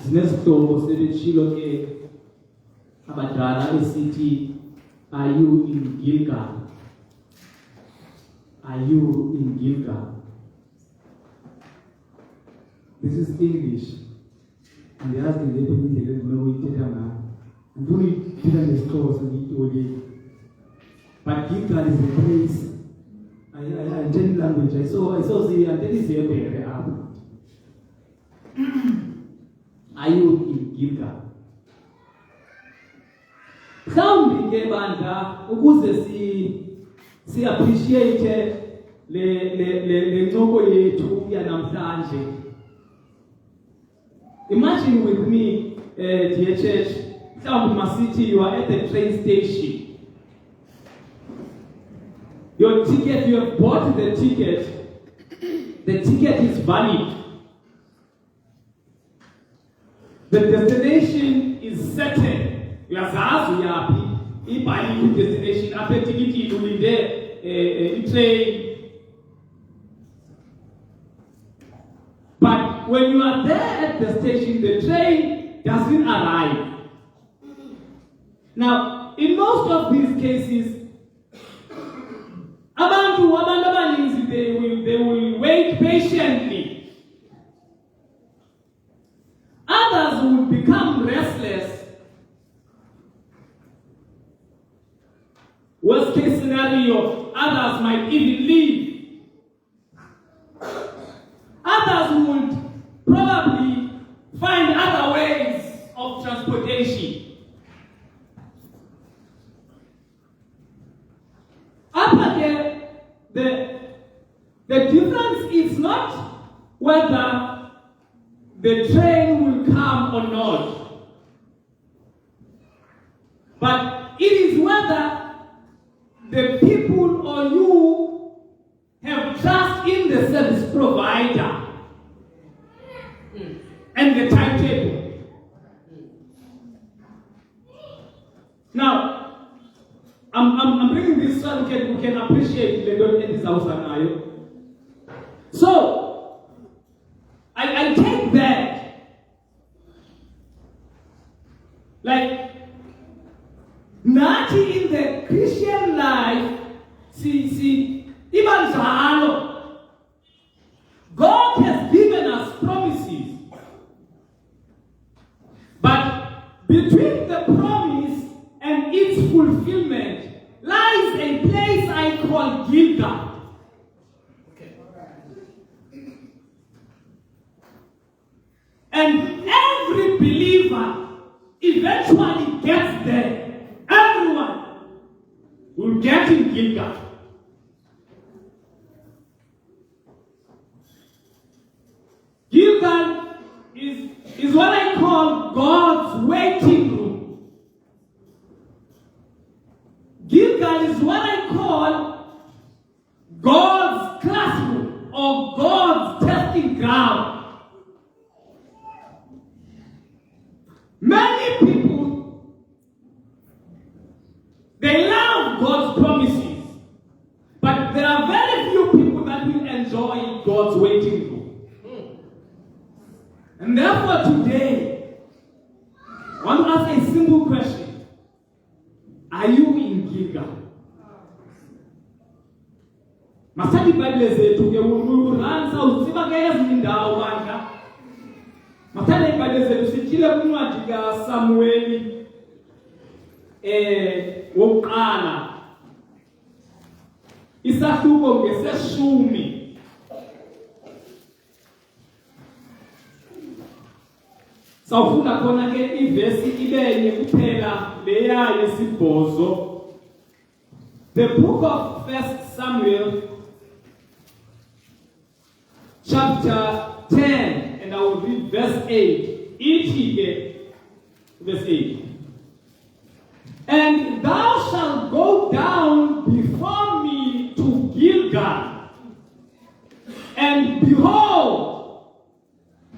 zinezihlobo sebetshilo ke abadala esithi, are you in Gilgal? Are you in Gilgal? This is English. And they ask the lady in the know it. And don't it in the stores and eat all day. But Gilgal is a place. I tell language. I saw the antennas here up. Are you in Gilgal? Mhlawumbi ke bandla ukuze si appreciate le ncoko yethu yanamhlanje. Imagine with me, dear church, mhlawumbi masithi you are at the train station. Your ticket, you have bought the ticket is valid. The destination is certain. Uyazazi uyapi ibhali destination apha etikitini ulinde train. But when you are there at the station, the train doesn't arrive. Now, in most of these cases, abantu abaninzi they will wait patiently. Others will become restless. Worst case scenario, others might even leave. Others would probably find other ways of transportation. Up again, the difference is not whether the train will come or not, but it is whether the people or you have trust in the service provider and the timetable. Now, I'm bringing this so we can appreciate the Lord in this house. So, I take that like Nati in the Christian life, see, even God has given us promises. But between the promise and its fulfillment lies a place I call Gilgal. Okay. And every believer eventually gets there. Everyone will get in Gilgal. Gilgal is what I call God's waiting room. Gilgal is what I call God's classroom or God's testing ground. Many people, they love God's promises, but there are very few people that will enjoy God's waiting room. And therefore today, I want to ask a simple question. Are you in Gilgal? Masadi Bible zethu ke uransa uziba ke ezindawo bandla. Masadi Bible zethu sithile kuncwadi kaSamueli wokuqala. Isahluko ngeseshumi. Sawufunda khona ke ivesi ibenye kuphela leya yesibhozo. The book of 1 Samuel chapter 10, and I will read verse 8. Verse 8. And thou shalt go down before me to Gilgal, And behold,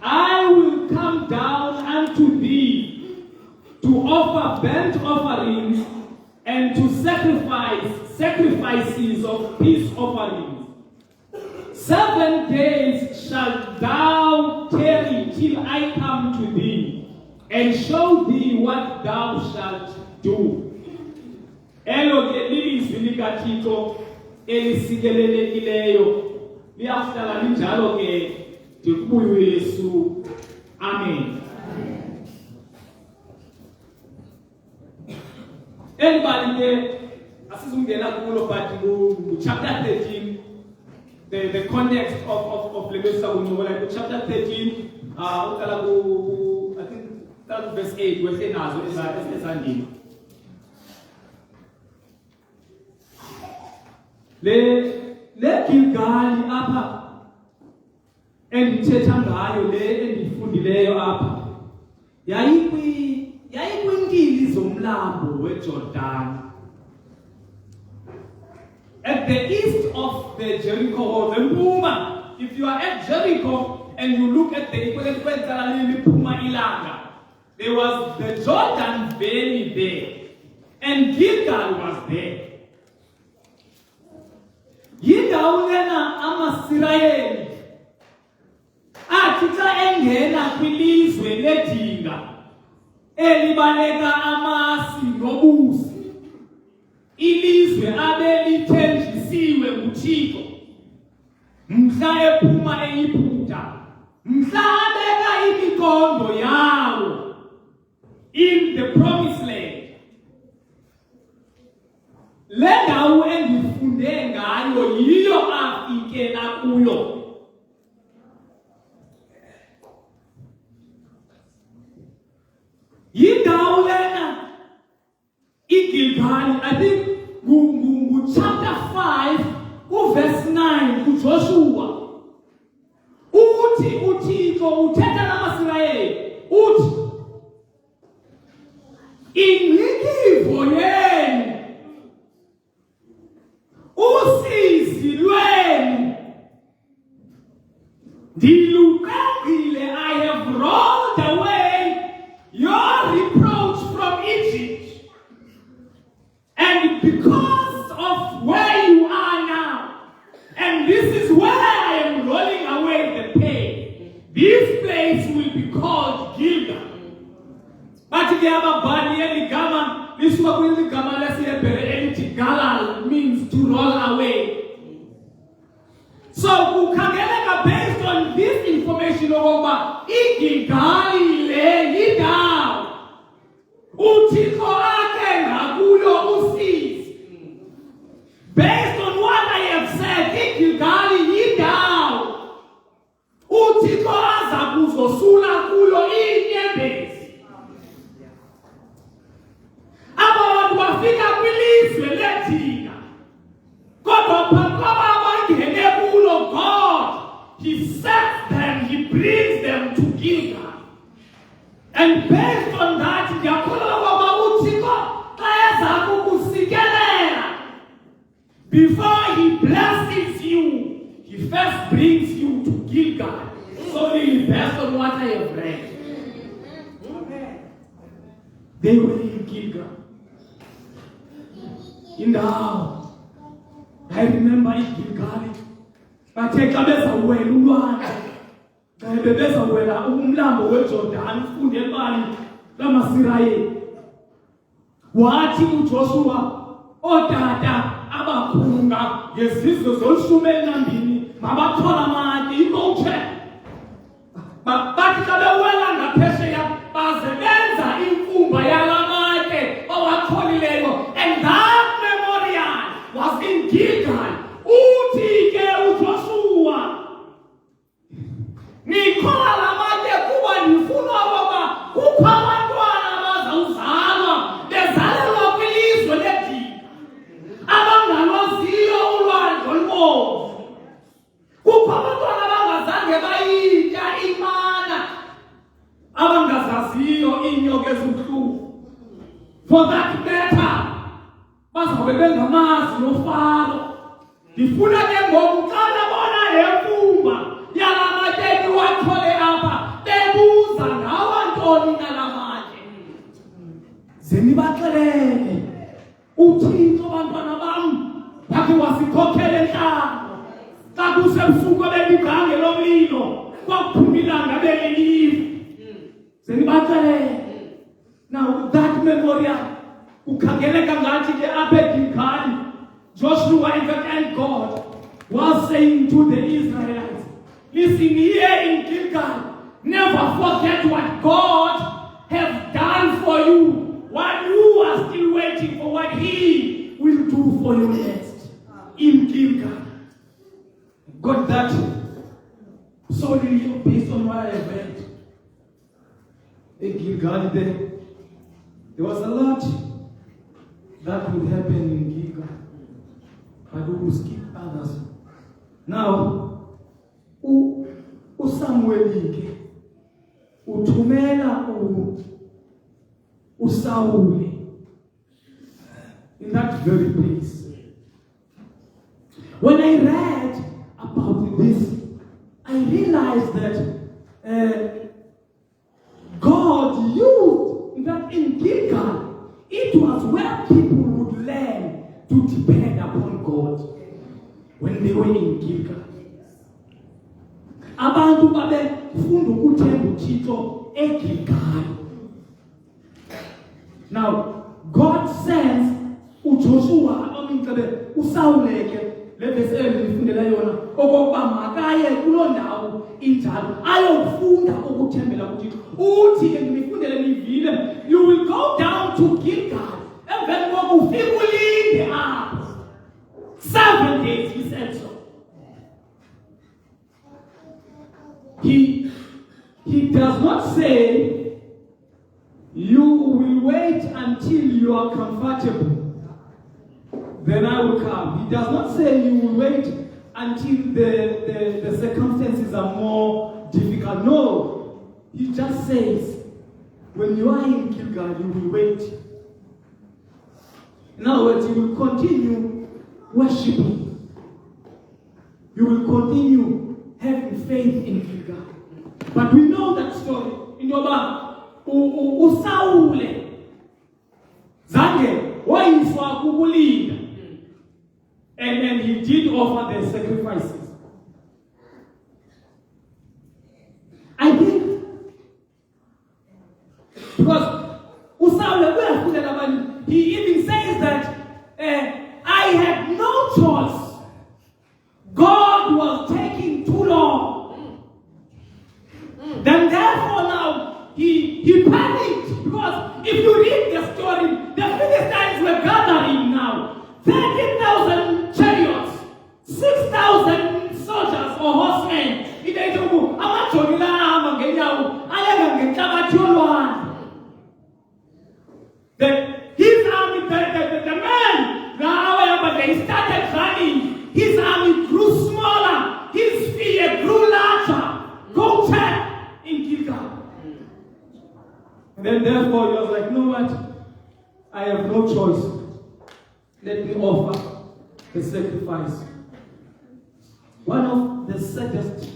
I will come down unto thee to offer burnt offerings and to sacrifices of peace offerings. 7 days shalt thou tarry till I come to thee, and show thee what thou shalt do. Elo ke lilizwi likaThixo elisikelelekileyo liyahlala linjalo ke de kubuye uYesu. Amen. Anybody here asizungena kulo but chapter 13, the context of Leviticus, like chapter 13, I think that verse 8 where say nazo ezandini. Le Gilgali apha endithetha ngayo le endifundileyo apha yayikwintili zomlambo weJordan at the east of the Jericho or the Puma. If you are at Jericho and you look at the equivalent Puma Ilanga, there was the Jordan Valley there and Gilgal was there. Yindawo lena amaSirayeli athi xa engena kwilizwe ledinga elibaleka amasi nobusi, ilizwe abelithenjisiwe nguThixo mhla ephuma eyiphutha, mhla abeka imiqondo yawo in the promised land. Le ndawo endifunde ngayo yiyo afikela kuyo. Yindawo lena iGilgali, I think chapter 5 verse 9 kuJoshua. Uthi uThixo uthetha namaSirayeli uthi inqikivo yenu usizi lwenu ndiluqaqile, I have rolled away your reproach from Egypt, and because of where you are now, and this is where I am rolling away the pain, this place will be called Gilgal. But the other eligama lisuka kwiligama lesihebhere elithi Galal means to roll away. So kukhangeleka based on this information okokuba iGilgali le yindawo uThixo akhe ngakuyo usizi. Based on what I have said, iGilgali yindawo uThixo aza kuzosula kuyo inyembezi. Abantu bafika kwilizwe lethina kodwa phambi abangene kulo, God, He sets them, He brings them to Gilgal. And based on that, before He blesses you, He first brings you to Gilgal. Solely based on what I have read. They were in Gilgal. Indawo, I remember iGilgali bathe xa bezawuwela ulwandle, xa bebezawuwela umlambo weJordan ufunde ebali lamaSirayeli, wathi uJoshua ootata abakhunga ngezizwe zolu-12 mabathole amatye imotshe, bathi xa bewela ngaphesheya baze benza imfumba yala matye bawatholileyo, and that memorial was in Gilgal. Uthi ke uJoshua nikhola la matye kuba ndifuna ukuba kukho abantwana abazawuzalwa bezalelwa kwilizwe ledinga abangalwaziyo ulwandle olubomvu, kukho abantwana abangazange bayitya imana, abangazaziyo iinyoka ezibuhlungu. For that matter, bazawube bengamazi noFaro. Ndifuna ke ngoku xa nabona le mfumba kusebusuku abeligange lomlilo kwakuphumilanga belelive senibaxelele. Now that memorial ukhangeleka ngathi ke apha eGilgali Joshua and God was saying to the Israelites, listen here in Gilgal, never forget what God has done for you, while you are still waiting for what He will do for you next in Gilgal. Got that solely based on what I have read. In Gilgal, there was a lot that would happen in Gilgal, but we will skip others. Now, uSamuel uthumela uSaul in that very place. When I read about this, I realized that God used that in Gilgal, it was where people would learn to depend upon God when they were in Gilgal. Abantu babefunda ukuthemba uThixo eGilgal. Now, God sends uJoshua uSawuleke le verse elifundela yona okokuba makaye kuloo ndawo injalo ayofunda ukuthembela kuThixo. Uthi ke ngifundele nivile, you will go down to Gilgal emveni kokufika ulinde apho 7 days, he said so. He does not say you will wait until you are comfortable, then I will come. He does not say you will wait until the circumstances are more difficult. No, he just says when you are in Gilgal, you will wait. In other words, you will continue worshiping. You will continue having faith in Gilgal. But we know that story in your Bible. uSawule zange wayiswa kukulinda, and he did offer the sacrifices. I think because uSawule, he even says that I had no choice. God was taking too long. Then therefore now he panicked, because if you read the story, the Philistines were gathering now 30,000 chariots, 6,000 soldiers or horsemen. His army, the men, now they started running. His army grew smaller. His fear grew larger. Go check in Gilgal. And then therefore he was like, you know what? I have no choice. Let me offer the sacrifice. One of the saddest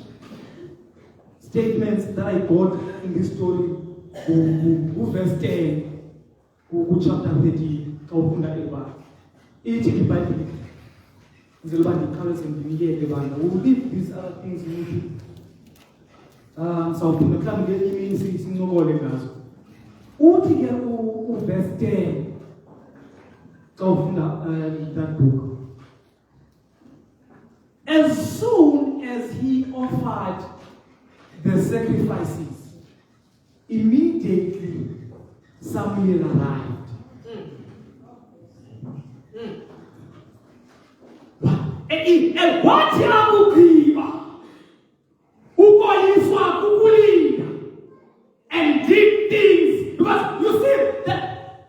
statements that I got in this story, verse 10, chapter 13, each in the Bible. We'll leave these other things in so verse 10 that book. As soon as he offered the sacrifices, immediately Samuel arrived. And what and did things, because you see that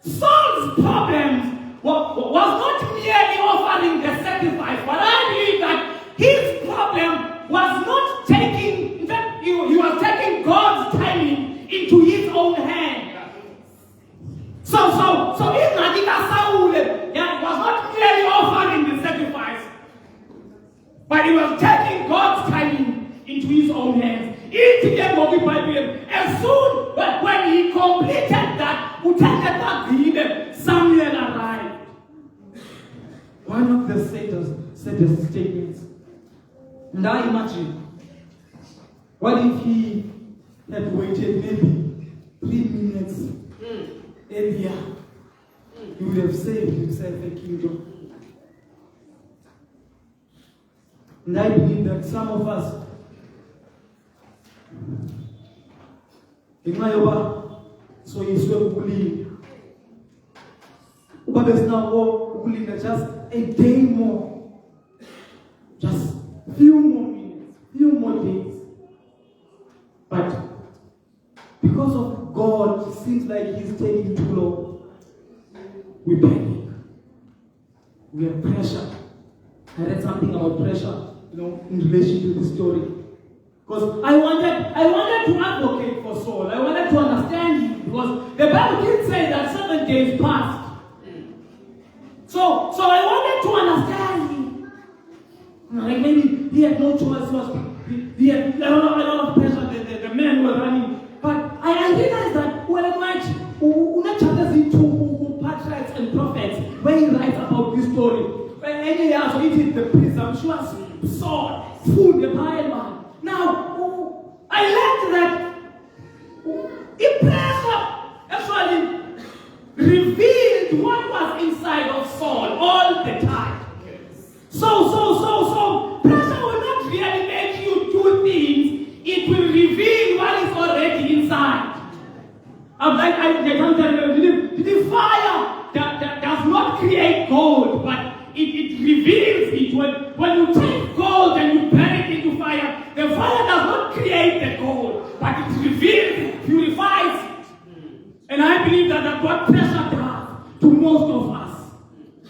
Saul's problems was not merely offering the sacrifice, but I believe that his problem was not taking, in fact, he was taking God's timing into his own hand. So in Nadika Saul, was not merely offering the sacrifice, but he was taking God's timing into his own hands. As soon when he completed that, Samuel arrived. One of the saddest statements And I imagine, what if he had waited maybe 3 minutes earlier? He would have saved himself a kingdom. And I believe that some of us, so you swear but there's now just a day more, just few more minutes, few more days. But because of God, it seems like He's taking too long. We're panic. We have pressure. I read something about pressure, in relation to this story. Because I wanted to advocate for Saul. I wanted to understand him. Because the Bible did say that 7 days passed. So I wanted to understand him. Like maybe he had no choice. He had a lot of pressure. The men were running. But I realized that when I went to patriarchs and prophets, when he writes about this story, when any years so it is the priest, I'm sure Saul, food, the man. Now, I learned that if pressure actually revealed what was inside of Saul all the time. So pressure will not really make you do things. It will reveal what is already inside. I'm like, I can't tell you, the fire that does not create gold, but it reveals it. When you take gold and you burn it into fire, the fire does not create the gold, but it reveals it, purifies it. And I believe that what pressure does to most of us,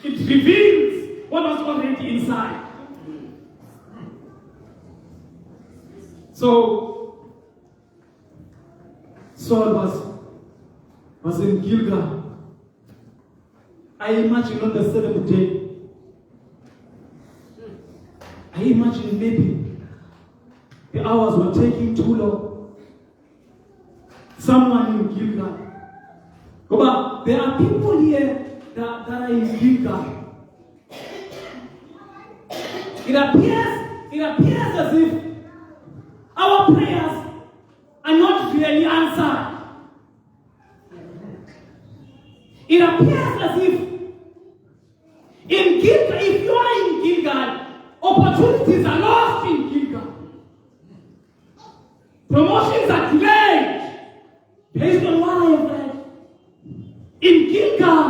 it reveals what was already inside. So, Saul was in Gilgal. I imagine on the 7th day, I imagine maybe the hours were taking too long. Someone in Gilgal. But there are people here that are in Gilgal. It appears as if our prayers are not really answered. It appears as if in Gilgal, if you are in Gilgal, opportunities are lost in Gilgal. Promotions are delayed based on what I have read. In Gilgal,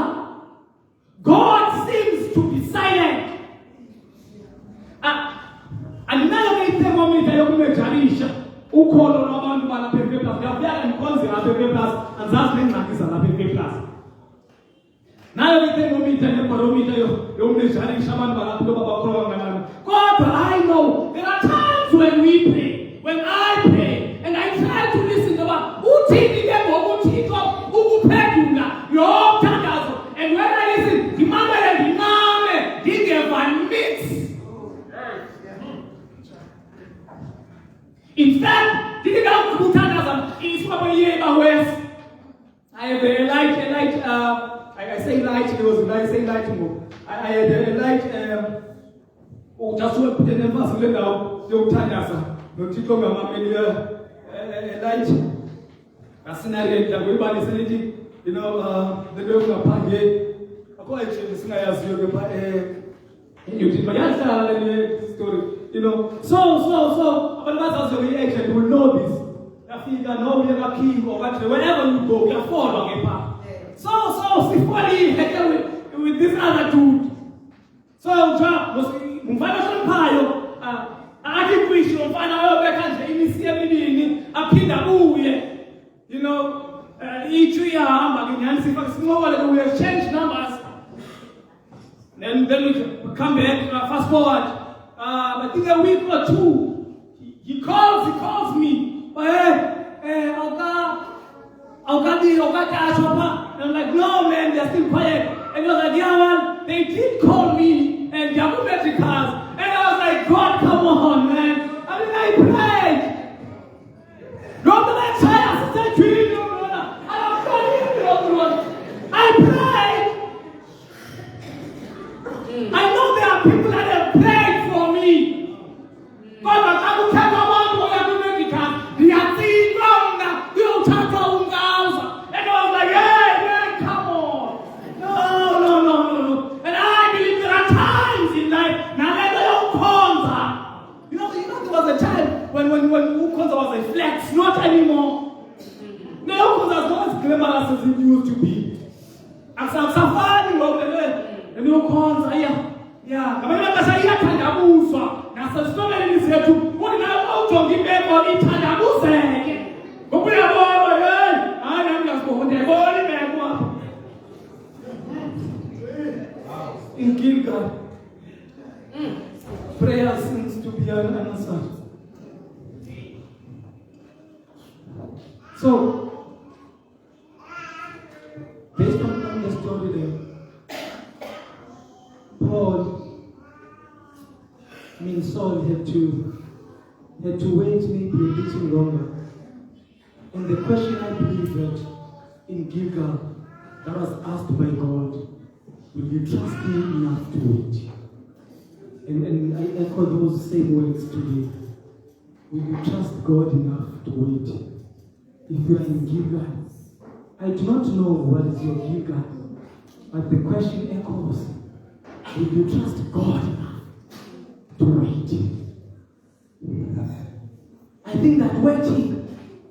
God seems to be silent. And now they tell me that you're going to Jarisha. Who call on about the PV Plus? They are very important at PV Plus, and that's the thing that PV Plus. Now they tell me that you're going to Jarisha. God, I know there are times when we pray, when I pray, and I try to listen to what and when I listen, the mama and the mama did give a mix. In fact, did not put another in Swabaya West. I had a light, I say light, it was like saying light more. I had a light, just to put an emphasis on your Tanyasa. No Tito Mamma, a light. A scenario that everybody is saying, the dog of Pangay. I call it the scenario as you did my story. So, but as your reaction, you will know this. That you can know we are king or whatever. Wherever you go, we are following a path. So, simply with this attitude. So, John was Mufana Sampaio. I think we should find out where country in the a kid, each year, we have changed numbers. Then we come back, fast forward. I think a week or two, he calls me. And I'm like, no man, they're still quiet. And he was like, yeah man, they did call me and they are moving cars. And I was like, God, come on man. I mean, I prayed. I prayed. I know there are people that have prayed for me. when Ukonza was a flex, not anymore. No, Ukonza is not as glamorous as it used to be. I'm safari and Ukonza, yeah. Kamela kasaiya tandabuzwa. Na sasitobeleni zethu unina awujonga imeko ithandabuzeke. Ngokuya baba hayi nami ngiyazibona bona imeko apha. In Gilgal, prayer seems to be unanswered. So, based on the story there, Saul had to wait maybe a little longer. And the question I believe that in Gilgal that was asked by God, will you trust me enough to wait? And I echo those same words today. Will you trust God enough to wait? If you are in Gilgal, I do not know what is your Gilgal, but the question echoes, will you trust God enough to wait? I think that waiting,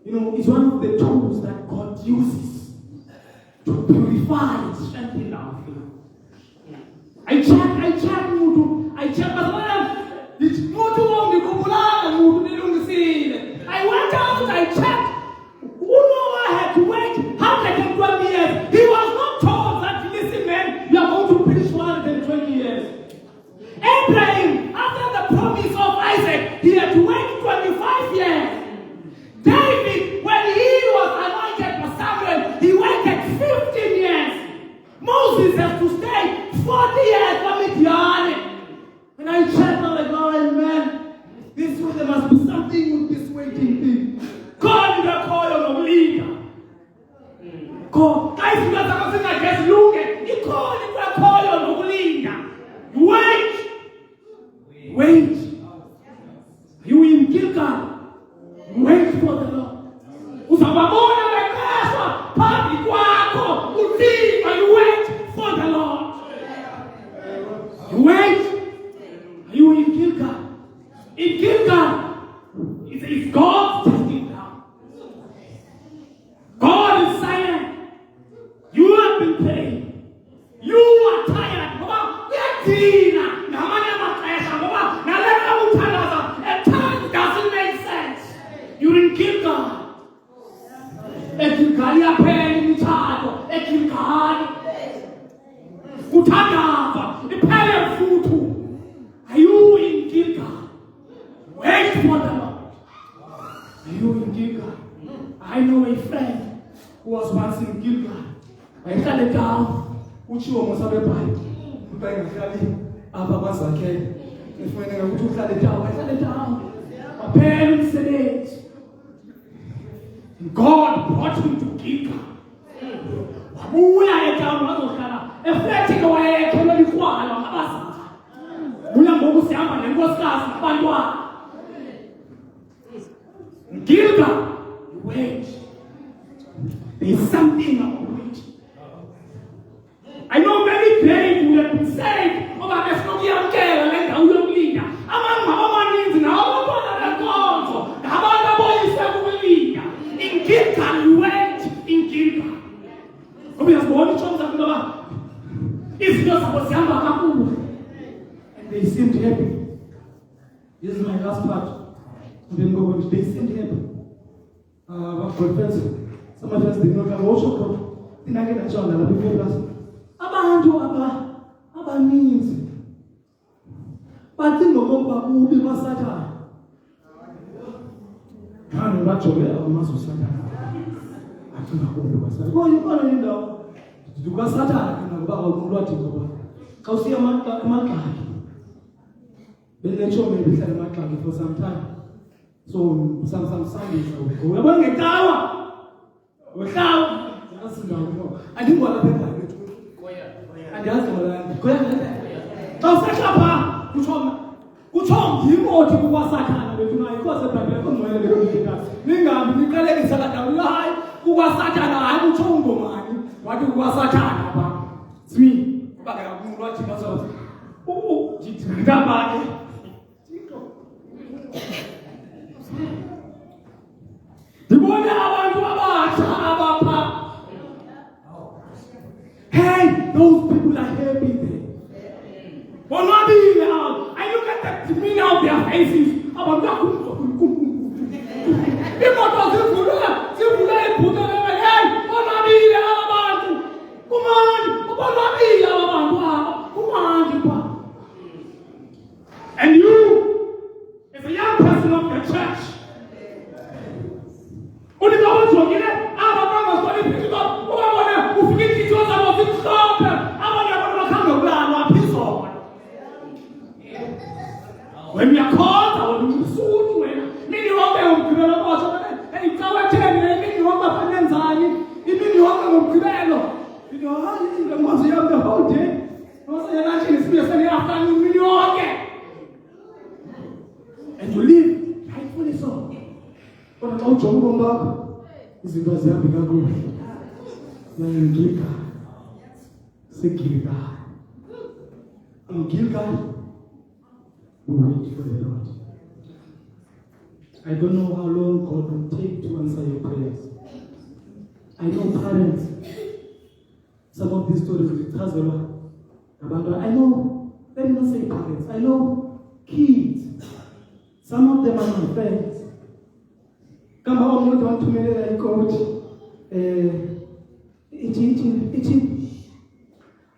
is one of the tools that God uses to purify and strengthen our faith. I check, but it's not long I went out, I checked. Noah had to wait 120 years. He was not told that, listen, man, you are going to finish 120 years. Abraham, after the promise of Isaac, he had to wait 25 years. David, when he was anointed by Samuel, he waited 15 years. Moses has to stay 40 years for Midian. When I checked, I'm like, oh man, there must be something with this waiting thing. God did not call on a leader. God, guys, you got something like this. Look at you call it a call on a leader. Wait. You in Gilgal. Wait for the Lord. Usababona mekesha padi kwako uzima. You wait for the Lord. You wait. Are you in Gilgal? In Gilgal, it's God's testing ground. God is silent. You have been praying. You are tired. At times doesn't make sense. You're in Gilgal. Gilgal, you are praying in Chado. Gilgal. Utagava. The prayer futu. Are you in Gilgal? Wait for the Lord. Are you in Gilgal? I know a friend who was once in Gilgal. I cut it down. Uchi was a Bible. If when I would cut it down, I cut it down. My parents said it. And God brought him to Gilgal. Wabuya down, effecting away, came on the one on the Gilgal, wait. There's something about waiting. I know many days you have been saved. Oh, but there's no young girl and a young leader. Among my needs now, I'm going to how about the boy is a leader? In Gilgal, you wait in Gilgal. Come here, one chance of the it's just about Yama. They seemed happy. This is my last part. Then go on. They seemed happy. Some of us did not have worship. Then I get a child and I'll be very blessed. Abba means. But think of what will be was Satan. Can't watch over a mass of Satan. I don't know who was Satan. Well, you can't know. You got Satan about what you go. Because see a man. Then they show me beside my car for some time. So some Sundays I would go. I want a tower. I didn't want to pay. And the answer was him or to was Satan. I was a problem from where they go. Ninga, Nicolay Salatan, who was Satan, I will show you what you was Satan. It's me, but I'm watching myself. Oh, that bad. abantu imoto zivula ibhuta hey onabile abantu kumani ubonwabile abantu aba kumani kwa. And you as a young person of the church unibawujongile aba bangasola impilo ubabone ufike izinto zabo zimhlophe abanye abantu bakhambe kulana phezulu. When you are called, I will do soon. When you are going to be able to hey, it's our turn. You are going to be able to be able the whole day. And you live rightfully so. But about John Bombard, is it was there because you are in Gilgal. Say Gilgal. In Gilgal, we wait for the Lord. I don't know how long God will take to answer your prayers. I know parents, some of these stories with Tazela, I know, let me not say parents, I know kids. Some of them are my friends. Come on, you want to me like coach.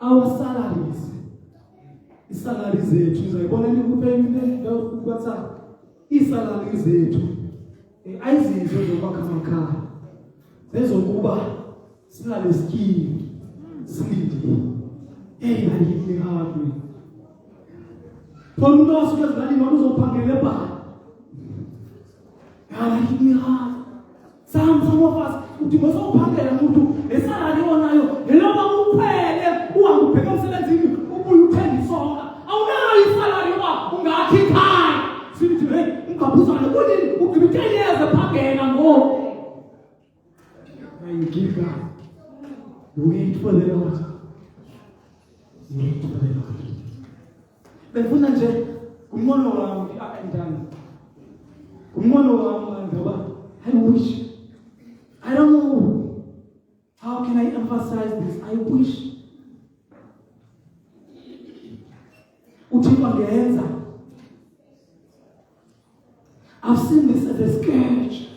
Our salaries. Isalari zethu uzayibona nikuphendle ukwathi isalari zethu ayizinto zokwakha amakhaya zezokuba silale skini silinde ayikho happy phono asuke zali imali uzophangela ebhani ayikho happy some of us uthi ngosophangela umuntu lesalari onayo leloba uphele uhambe ubheka umsebenzini ubuye uthenga isonka awunayo isalari wakho ungakhiphayi sithi hey ungabuzana kunini ugqiba 10 years ephangela ngoku. And give God. Wait for the Lord. Wait for the Lord. Befuna nje kummono wami endani. Kummono wami ngoba I wish. I don't know. How can I emphasize this? I wish. Uthixo angenza. I've seen this as a scourge.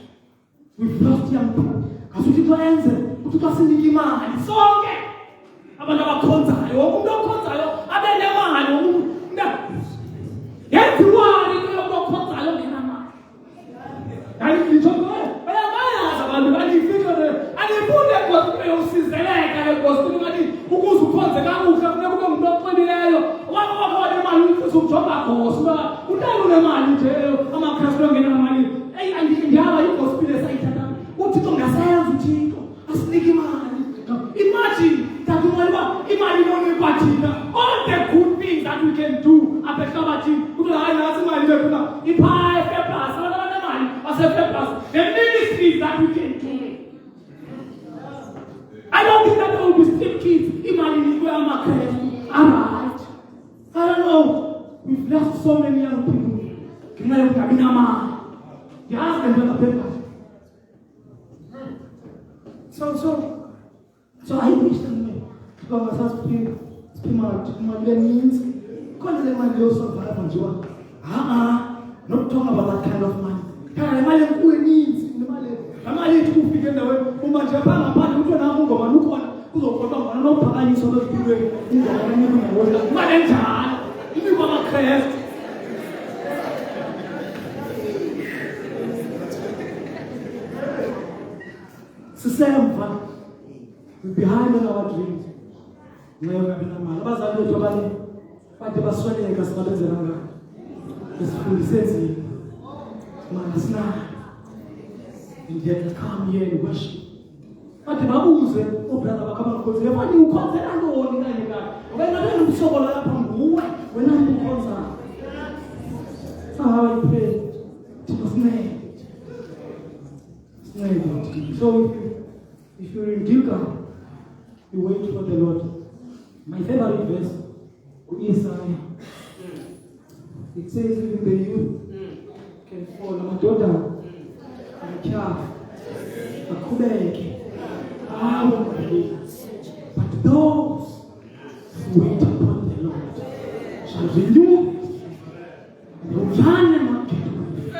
We've lost young people. Uthixo enze, uthixo asinike imali sonke. Abantu abakhonzayo, umuntu okhonzayo abele imali umuntu. Yenziwani lo okhonzayo ngenamali? Hayi ngithokoze. Bayabayaza abantu balifike alifune gospel usizeleka egospel ngathi ukuze ukhonze kakuhle kufuneka ube umuntu oqinileyo. Wakho imali uzokujonga gospel. Utalo nemali nje amaKristu ngenamali. Hey andiyaba igospel esayithatha. Uthixo ngasenza uthixo asinike imali. Imagine that imali nonikwathina all the good things that we can do apha ehlabathini ukuthi hayi nasi imali befuna iphaa eFebruary abantu abanemali baseFebruary the ministries that we can do. I don't think that there will be still kids imali nikwe amaKristu. Alright, I don't know, we've lost so many young people ngenxa yokungabi namali. Yazi le nto kaphephana. So I wish them because as smart means consider my girls survive and you not talk about that kind of money. Money who needs the money to figure the way woman Japan upon who can have no so those people you want to crest. It's the same fun. We're behind on our dreams. Never been a man. Abazali wethu abanye bathi basweleka sibalenzela isifundiseni mana sina and yet come here and worship. Bathi babuze obrother bakamakhonze bathi ukhonzela ntoni kanye kanye wena nomhlobo lapha nguwe wena umkhonza. So how I pray to his name. So if you're in Gilgal, you wait for the Lord. My favorite verse is it says even the youth can fall. My daughter, my child, but those who wait upon the Lord shall renew. They will run and not get weary.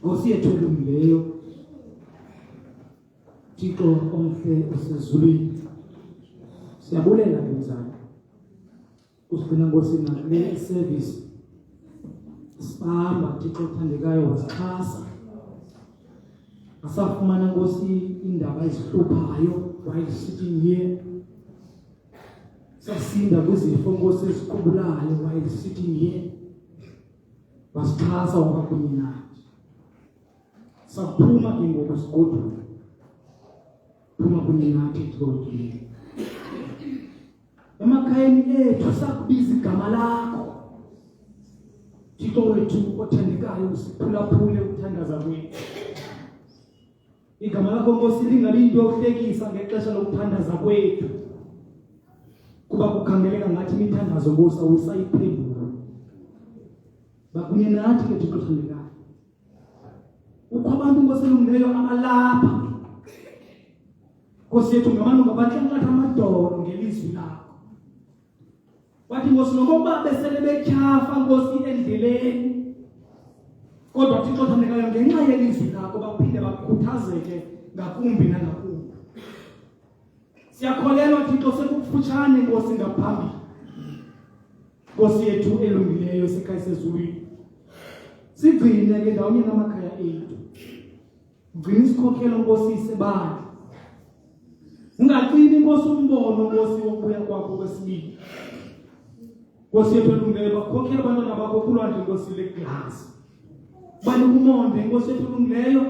Nkosi yethu elungileyo, Thixo omhle osezulwini, siyabulela ke mzali usigcina Nkosi nakule service sihamba Thixo othandekayo wasixhasa asafumana Nkosi indaba ezihluphayo while sitting here, sasinda kwizifo Nkosi eziqubulayo while sitting here, wasixhasa kunye nathi. Saphuma ke ngoku sigodwa phuma kunye nathi Thixo. Emakhayeni ethu sakubiza igama lakho Thixo wethu othandekayo, usiphulaphule ukuthandaza kwethu. Igama lakho Nkosi lingabi into yokuhlekisa ngexesha lokuthandaza kwethu, kuba kukhangeleka ngathi imithandazo Nkosi awusayiphendula. Bakunye nathi ke Thixo othandekayo. Ukho abantu Nkosi elungileyo abalapha Nkosi yethu ngabantu ngabanhlanhlatha amadolo ngelizwi lakho. Wathi Nkosi nokuba besele betyhafa Nkosi endleleni, kodwa Thixo othandekayo ngenxa yelizwi lakho baphinde bakhuthazeke ngakumbi nangakumbi. Siyakholelwa Thixo sekufutshane Nkosi ngaphambili. Nkosi yethu elungileyo sekhaya sezulwini, sigcine ke ndawonye namakhaya ethu, ugcine isikhokhelo Nkosi isebandla, ungacini Nkosi umbono Nkosi wokubuya kwakho kwesibili. Nkosi yethu elungileyo, bakhokhela abantwana bakho kulwandle Nkosi leglasi, banike umonde Nkosi yethu elungileyo,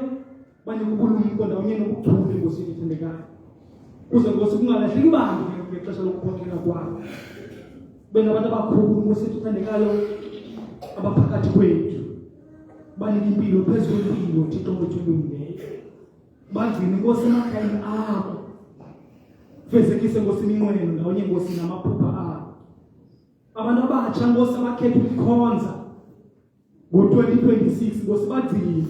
banike ubulumko ndawonye nobuchule Nkosi yethu ethandekayo, kuze Nkosi kungalahleki bantu ngexesha lokukhokhela kwabo. Bengabantu abakhulu Nkosi yethu ethandekayo abaphakathi kwethu, banike impilo phezu kwempilo Thixo wethu elungileyo, bagcine Nkosi emakhayeni abo, fezekise Nkosi iminqweno ndawonye Nkosi namaphupha abo. Abantu abatsha Nkosi abakhetha ukukhonza ngo-2026 Nkosi bagcine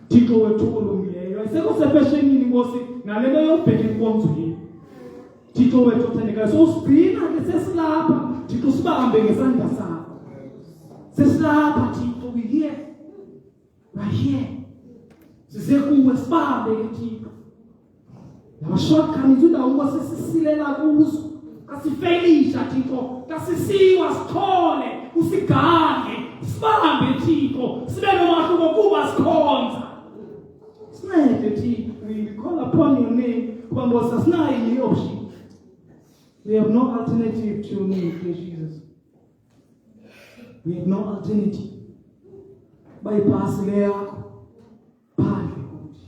Thixo wethu olungileyo, ayisekho sefashionini Nkosi nale nto yokubheka enkonzweni Thixo wethu othandekayo. So usigcina ke sesilapha Thixo, sibahambe ngesandla sakho, sesilapha Thixo, we here, right here, size kuwe sibahambe ke Thixo. Shortcomings indawo Nkosi sisilela kuzo, kasifeyisha Thixo, kasisiwa sikhole, usigange, sibahambe Thixo, sibe nomahluko kuba sikhonza. Sincede Thixo, we call upon your name kuba Nkosi asinayo enye option. We have no alternative to your name, dear Jesus. We have no alternative. Bypass le yakho phandle kuthi.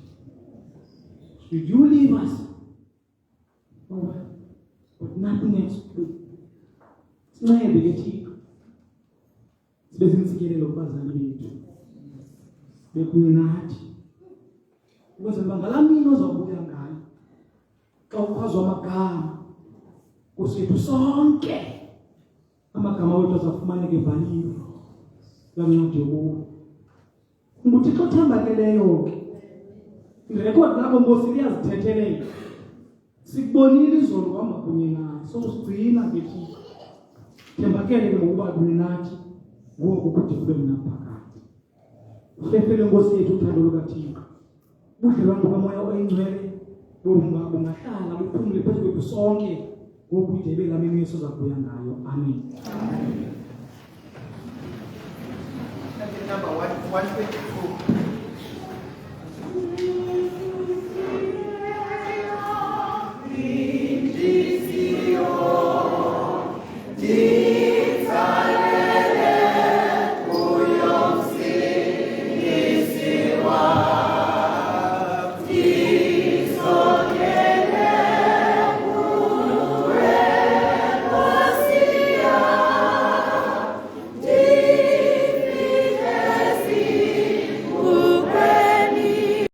Should you leave us? Oh well, but nothing else to do. Sincede ke Thixo, sibe zintsikelelo kubazali bethu, bekunye nathi, ukwenzela uba ngalaa mini ozakubuya ngayo, xa ukhwazwa amagama Nkosi yethu sonke amagama wethu azafumaneka ebhaliwe lancwadi yobomi. UThixo othembakeleyo ke, irekhodi lakho Nkosi liyazithethelela, sikubonile izolo uhamba kunye naye, so usigcina ke Thixo, thembakele ke ngokuba kunye nathi ngoku kude kube mnaphakade. Uhlefele Nkosi yethu uthando lukaThixo, ubudlelwane bukamoya oyingcwele bungahlala buphumule phezu kwethu sonke ngokude bela mini Yesu zakubuya ngayo. Amen. Number 122.